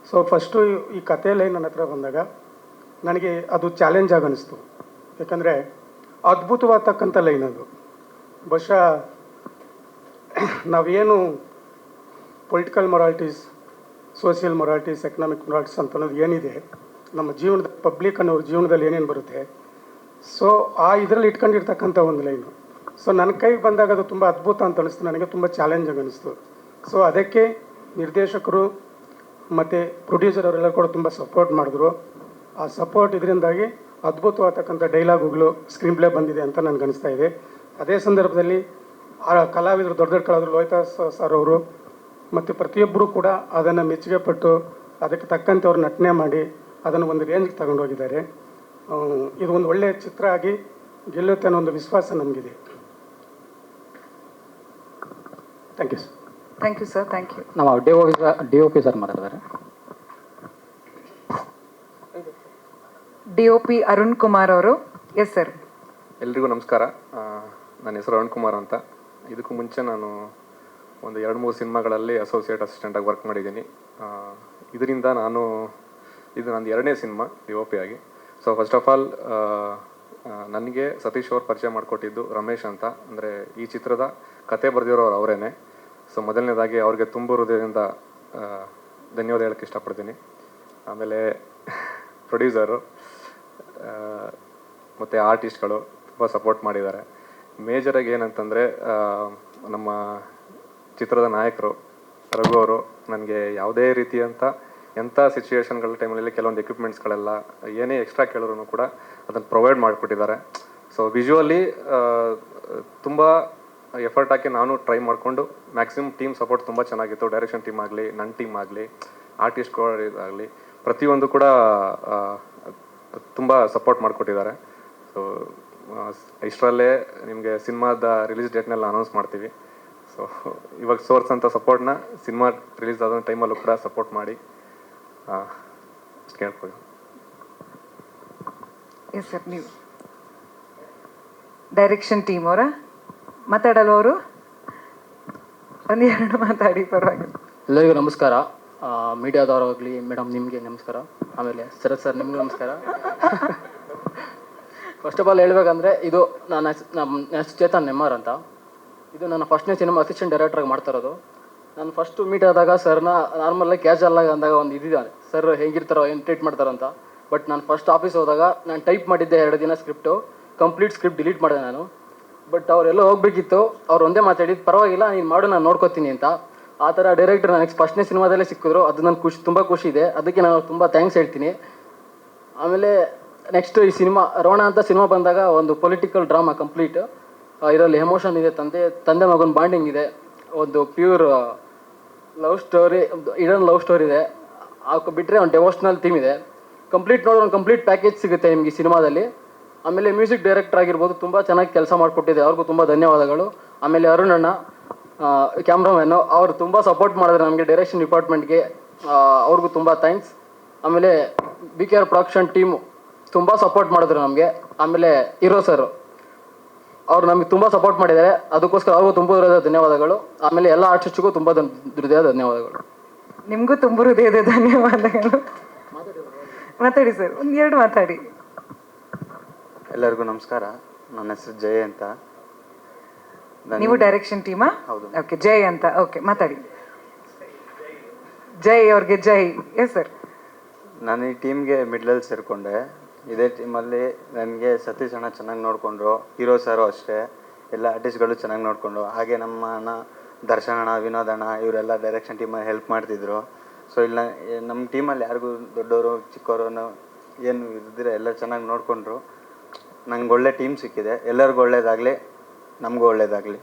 P: ಸೊ ಫಸ್ಟು ಈ ಕತೆ ಲೈನ್ ನನ್ನ ಹತ್ರ ಬಂದಾಗ ನನಗೆ ಅದು ಚಾಲೆಂಜ್ ಆಗಿ ಅನ್ನಿಸ್ತು. ಯಾಕಂದರೆ ಅದ್ಭುತವಾಗ್ತಕ್ಕಂಥ ಲೈನ್ ಅದು. ಬಹುಶಃ ನಾವೇನು ಪೊಲಿಟಿಕಲ್ ಮೊರಾಲಿಟೀಸ್, ಸೋಷಿಯಲ್ ಮೊರಾಲಿಟೀಸ್, ಎಕನಾಮಿಕ್ ಮೊರಾಲಿಟೀಸ್ ಅಂತ ಅನ್ನೋದು ಏನಿದೆ ನಮ್ಮ ಜೀವನದ ಪಬ್ಲಿಕ್ ಅನ್ನೋರ ಜೀವನದಲ್ಲಿ ಏನೇನು ಬರುತ್ತೆ, ಸೊ ಆ ಇದರಲ್ಲಿ ಇಟ್ಕೊಂಡಿರ್ತಕ್ಕಂಥ ಒಂದು ಲೈನು. ಸೊ ನನ್ನ ಕೈಗೆ ಬಂದಾಗ ಅದು ತುಂಬ ಅದ್ಭುತ ಅಂತ ಅನ್ನಿಸ್ತು, ನನಗೆ ತುಂಬ ಚಾಲೆಂಜಾಗಿ ಅನ್ನಿಸ್ತು. ಸೊ ಅದಕ್ಕೆ ನಿರ್ದೇಶಕರು ಮತ್ತು ಪ್ರೊಡ್ಯೂಸರ್ ಅವರೆಲ್ಲರೂ ಕೂಡ ತುಂಬ ಸಪೋರ್ಟ್ ಮಾಡಿದ್ರು. ಆ ಸಪೋರ್ಟ್ ಇದರಿಂದಾಗಿ ಅದ್ಭುತವಾಗ್ತಕ್ಕಂಥ ಡೈಲಾಗುಗಳು, ಸ್ಕ್ರೀನ್ ಪ್ಲೇ ಬಂದಿದೆ ಅಂತ ನನಗೆ ಅನಿಸ್ತಾ ಇದೆ. ಅದೇ ಸಂದರ್ಭದಲ್ಲಿ ಆ ಕಲಾವಿದರು, ದೊಡ್ಡ ದೊಡ್ಡ ಕಲಾವಿದರು, ಲೋಹಿತಾ ಸರ್ ಅವರು ಮತ್ತು ಪ್ರತಿಯೊಬ್ಬರು ಕೂಡ ಅದನ್ನು ಮೆಚ್ಚುಗೆ ಪಟ್ಟು ಅದಕ್ಕೆ ತಕ್ಕಂತೆ ಅವ್ರು ನಟನೆ ಮಾಡಿ ಅದನ್ನು ಒಂದು ರೇಂಜ್ಗೆ ತಗೊಂಡೋಗಿದ್ದಾರೆ. ಇದು ಒಂದು ಒಳ್ಳೆಯ ಚಿತ್ರ ಆಗಿ ಗೆಲ್ಲುತ್ತೆ ಅನ್ನೋ ಒಂದು ವಿಶ್ವಾಸ ನಮಗಿದೆ. Thank you sir.
G: Thank you sir. Thank you.
M: ನಮ್ಮ ಡಿ ಒ ಪಿ ಸರ್ ಮಾತಾಡ್ತಾರೆ.
G: DOP ಅರುಣ್ ಕುಮಾರ್ ಅವರು. Yes sir.
B: ಎಲ್ರಿಗೂ ನಮಸ್ಕಾರ. ನನ್ನ ಹೆಸರು ಅರುಣ್ ಕುಮಾರ್ ಅಂತ. ಇದಕ್ಕೂ ಮುಂಚೆ ನಾನು ಒಂದು 2-3 ಸಿನಿಮಾಗಳಲ್ಲಿ ಅಸೋಸಿಯೇಟ್ ಅಸಿಸ್ಟೆಂಟಾಗಿ ವರ್ಕ್ ಮಾಡಿದ್ದೀನಿ. ಇದರಿಂದ ಇದು ನಂದು 2ನೇ ಸಿನಿಮಾ DOP ಆಗಿ. ಸೊ ಫಸ್ಟ್ ಆಫ್ ಆಲ್ ನನಗೆ ಸತೀಶ್ ಅವ್ರು ಪರಿಚಯ ಮಾಡಿಕೊಟ್ಟಿದ್ದು ರಮೇಶ್ ಅಂತ. ಅಂದರೆ ಈ ಚಿತ್ರದ ಕತೆ ಬರೆದಿರೋರು ಅವರೇನೆ. ಸೊ ಮೊದಲನೇದಾಗಿ ಅವ್ರಿಗೆ ತುಂಬ ಹೃದಯದಿಂದ ಧನ್ಯವಾದ ಹೇಳೋಕ್ಕೆ ಇಷ್ಟಪಡ್ತೀನಿ. ಆಮೇಲೆ ಪ್ರೊಡ್ಯೂಸರು ಮತ್ತು ಆರ್ಟಿಸ್ಟ್ಗಳು ತುಂಬ ಸಪೋರ್ಟ್ ಮಾಡಿದ್ದಾರೆ. ಮೇಜರಾಗಿ ಏನಂತಂದರೆ ನಮ್ಮ ಚಿತ್ರದ ನಾಯಕರು ರಘು ಅವರು ನನಗೆ ಯಾವುದೇ ರೀತಿಯಂಥ ಎಂಥ ಸಿಚುವೇಶನ್ಗಳ ಟೈಮಲ್ಲಿ ಕೆಲವೊಂದು ಎಕ್ವಿಪ್ಮೆಂಟ್ಸ್ಗಳೆಲ್ಲ ಏನೇ ಎಕ್ಸ್ಟ್ರಾ ಕೇಳಿದ್ರು ಕೂಡ ಅದನ್ನು ಪ್ರೊವೈಡ್ ಮಾಡಿಕೊಟ್ಟಿದ್ದಾರೆ. ಸೊ ವಿಜುವಲಿ ತುಂಬ ಎಫರ್ಟ್ ಹಾಕಿ ನಾನು ಟ್ರೈ ಮಾಡಿಕೊಂಡು ಮ್ಯಾಕ್ಸಿಮಮ್ ಟೀಮ್ ಸಪೋರ್ಟ್ ತುಂಬ ಚೆನ್ನಾಗಿತ್ತು. ಡೈರೆಕ್ಷನ್ ಟೀಮ್ ಆಗಲಿ, ನನ್ನ ಟೀಮ್ ಆಗಲಿ, ಆರ್ಟಿಸ್ಟ್ಗಳಾಗಲಿ ಪ್ರತಿಯೊಂದು ಕೂಡ ತುಂಬ ಸಪೋರ್ಟ್ ಮಾಡಿಕೊಟ್ಟಿದ್ದಾರೆ. ಸೊ ಇಷ್ಟರಲ್ಲೇ ನಿಮಗೆ ಸಿನಿಮಾದ ರಿಲೀಸ್ ಡೇಟ್ನೆಲ್ಲ ಅನೌನ್ಸ್ ಮಾಡ್ತೀವಿ. ಸೊ ಇವಾಗ ಸೋರ್ಸ್ ಅಂತ ಸಪೋರ್ಟ್ನ ಸಿನಿಮಾ ರಿಲೀಸ್ ಆದ ಟೈಮಲ್ಲೂ ಕೂಡ ಸಪೋರ್ಟ್ ಮಾಡಿ ಕೇಳ್ಕೊಳ್ಳಿ.
G: Yes sir. ನೀವು ಡೈರೆಕ್ಷನ್ ಟೀಮ್ ಅವರ ಮಾತಾಡಲ್ವ ಅವರು? ಒಂದು ಎರಡು ಮಾತಾಡಿ ಪರವಾಗಿಲ್ಲ.
M: ಎಲ್ಲರಿಗೂ ನಮಸ್ಕಾರ. ಮೀಡಿಯಾದವರಾಗಲಿ ಮೇಡಮ್ ನಿಮಗೆ ನಮಸ್ಕಾರ. ಆಮೇಲೆ ಶರತ್ ಸರ್ ನಿಮ್ಗೆ ನಮಸ್ಕಾರ. ಫಸ್ಟ್ ಆಫ್ ಆಲ್ ಹೇಳ್ಬೇಕಂದ್ರೆ ಇದು ನಮ್ಮ ನೆಕ್ಸ್ಟ್ ಚೇತನ್ ನೆಮ್ಮಾರ್ ಅಂತ. ಇದು ನನ್ನ ಫಸ್ಟ್ನೇ ಸಿನಿಮಾ ಅಸಿಸ್ಟೆಂಟ್ ಡೈರೆಕ್ಟ್ರಾಗಿ ಮಾಡ್ತಾ ಇರೋದು. ನಾನು ಫಸ್ಟು ಮೀಟ್ ಆದಾಗ ಸರ್ನ ನಾರ್ಮಲಾಗಿ ಕ್ಯಾಶುವಲ್ ಆಗಿ ಅಂದಾಗ ಒಂದು ಇದಿದ್ದಾನೆ, ಸರ್ ಹೇಗಿರ್ತಾರೋ ಏನು ಟ್ರೀಟ್ ಮಾಡ್ತಾರಂತ. ಬಟ್ ನಾನು ಫಸ್ಟ್ ಆಫೀಸ್ ಹೋದಾಗ ನಾನು ಟೈಪ್ ಮಾಡಿದ್ದೆ 2 ದಿನ ಸ್ಕ್ರಿಪ್ಟು, ಕಂಪ್ಲೀಟ್ ಸ್ಕ್ರಿಪ್ಟ್ ಡಿಲೀಟ್ ಮಾಡಿದೆ ನಾನು. ಬಟ್ ಅವರೆಲ್ಲ ಹೋಗ್ಬೇಕಿತ್ತು, ಅವ್ರು ಒಂದೇ ಮಾತಾಡಿದ್ದು ಪರವಾಗಿಲ್ಲ ನೀನು ಮಾಡು ನಾನು ನೋಡ್ಕೋತೀನಿ ಅಂತ. ಆ ಥರ ಡೈರೆಕ್ಟರ್ ನನಗೆ ಫಸ್ಟ್ನೇ ಸಿನಿಮಾದಲ್ಲೇ ಸಿಕ್ಕಿದ್ರು, ಅದು ನನಗೆ ತುಂಬ ಖುಷಿ ಇದೆ. ಅದಕ್ಕೆ ನಾನು ತುಂಬ ಥ್ಯಾಂಕ್ಸ್ ಹೇಳ್ತೀನಿ. ಆಮೇಲೆ ನೆಕ್ಸ್ಟ್ ಈ ಸಿನಿಮಾ ರೋಣ ಅಂತ ಸಿನಿಮಾ ಬಂದಾಗ ಒಂದು ಪೊಲಿಟಿಕಲ್ ಡ್ರಾಮಾ ಕಂಪ್ಲೀಟ್. ಇದರಲ್ಲಿ ಎಮೋಷನ್ ಇದೆ, ತಂದೆ ಮಗನ ಬಾಂಡಿಂಗ್ ಇದೆ, ಒಂದು pure love story, hidden love story ಇದೆ. ಬಿಟ್ಟರೆ ಒಂದು ಡೆವೋಷ್ನಲ್ ಥೀಮ್ ಇದೆ. ಕಂಪ್ಲೀಟ್ ನೋಡೋ ಒಂದು ಕಂಪ್ಲೀಟ್ ಪ್ಯಾಕೇಜ್ ಸಿಗುತ್ತೆ ನಿಮಗೆ ಈ ಸಿನಿಮಾದಲ್ಲಿ. ಆಮೇಲೆ ಮ್ಯೂಸಿಕ್ ಡೈರೆಕ್ಟರ್ ಆಗಿರ್ಬೋದು, ತುಂಬ ಚೆನ್ನಾಗಿ ಕೆಲಸ ಮಾಡಿಕೊಟ್ಟಿದೆ, ಅವ್ರಿಗೂ ತುಂಬ ಧನ್ಯವಾದಗಳು. ಆಮೇಲೆ ಅರುಣ್ ಅಣ್ಣ ಕ್ಯಾಮ್ರಾಮ್ಯಾನು, ಅವರು ತುಂಬ ಸಪೋರ್ಟ್ ಮಾಡಿದ್ರು ನಮಗೆ ಡೈರೆಕ್ಷನ್ ಡಿಪಾರ್ಟ್ಮೆಂಟ್ಗೆ, ಅವ್ರಿಗೂ ತುಂಬ ಥ್ಯಾಂಕ್ಸ್. ಆಮೇಲೆ BKR ಪ್ರೊಡಕ್ಷನ್ ಟೀಮು ತುಂಬ ಸಪೋರ್ಟ್ ಮಾಡಿದ್ರು ನಮಗೆ. ಆಮೇಲೆ ಹೀರೋ ಸರ್ ಅವ್ರು ನಮಗೆ ತುಂಬ ಸಪೋರ್ಟ್ ಮಾಡಿದ್ದಾರೆ, ಅದಕ್ಕೋಸ್ಕರ ಅವ್ರಿಗೂ ತುಂಬ ಹೃದಯದ ಧನ್ಯವಾದಗಳು. ಆಮೇಲೆ ಎಲ್ಲ ಆರ್ಟಿಸ್ಟ್ಗೂ ತುಂಬ ಹೃದಯದ ಧನ್ಯವಾದಗಳು.
G: ನಿಮಗೂ ತುಂಬ ಹೃದಯದ ಧನ್ಯವಾದಗಳು. ಮಾತಾಡಿ ಸರ್, ಒಂದು ಎರಡು ಮಾತಾಡಿ.
F: ಎಲ್ಲರಿಗೂ ನಮಸ್ಕಾರ. ನನ್ನ ಹೆಸರು ಜಯ ಅಂತ.
G: ನೀವು ಡೈರೆಕ್ಷನ್ ಟೀಮಾ?
F: ಹೌದು.
G: ಓಕೆ, ಜೈ ಅಂತ. ಓಕೆ, ಮಾತಾಡಿ. ಜೈ ಅವ್ರಿಗೆ ಜೈ. Yes sir.
F: ನಾನು ಈ ಟೀಮ್ಗೆ ಮಿಡ್ಲಲ್ಲಿ ಸೇರಿಕೊಂಡೆ. ಇದೇ ಟೀಮಲ್ಲಿ ನನಗೆ ಸತೀಶ್ ಅಣ್ಣ ಚೆನ್ನಾಗಿ ನೋಡಿಕೊಂಡ್ರು, ಹೀರೋ ಸರು ಅಷ್ಟೇ, ಎಲ್ಲ ಆರ್ಟಿಸ್ಟ್ಗಳು ಚೆನ್ನಾಗಿ ನೋಡಿಕೊಂಡ್ರು. ಹಾಗೆ ನಮ್ಮ ಅಣ್ಣ ದರ್ಶನ್ ಅಣ್ಣ, ವಿನೋದ್ ಅಣ್ಣ ಇವರೆಲ್ಲ ಡೈರೆಕ್ಷನ್ ಟೀಮಲ್ಲಿ ಹೆಲ್ಪ್ ಮಾಡ್ತಿದ್ರು. ಸೊ ಇಲ್ಲ ನಮ್ಮ ಟೀಮಲ್ಲಿ ಯಾರಿಗೂ ದೊಡ್ಡವರು ಚಿಕ್ಕವರು ಏನು ಇದ್ದಿದ್ರೆ ಎಲ್ಲ ಚೆನ್ನಾಗಿ ನೋಡಿಕೊಂಡ್ರು. ನಂಗೆ ಒಳ್ಳೆ ಟೀಮ್ ಸಿಕ್ಕಿದೆ. ಎಲ್ಲರಿಗೂ ಒಳ್ಳೇದಾಗಲಿ, ನಮಗೂ ಒಳ್ಳೇದಾಗಲಿ.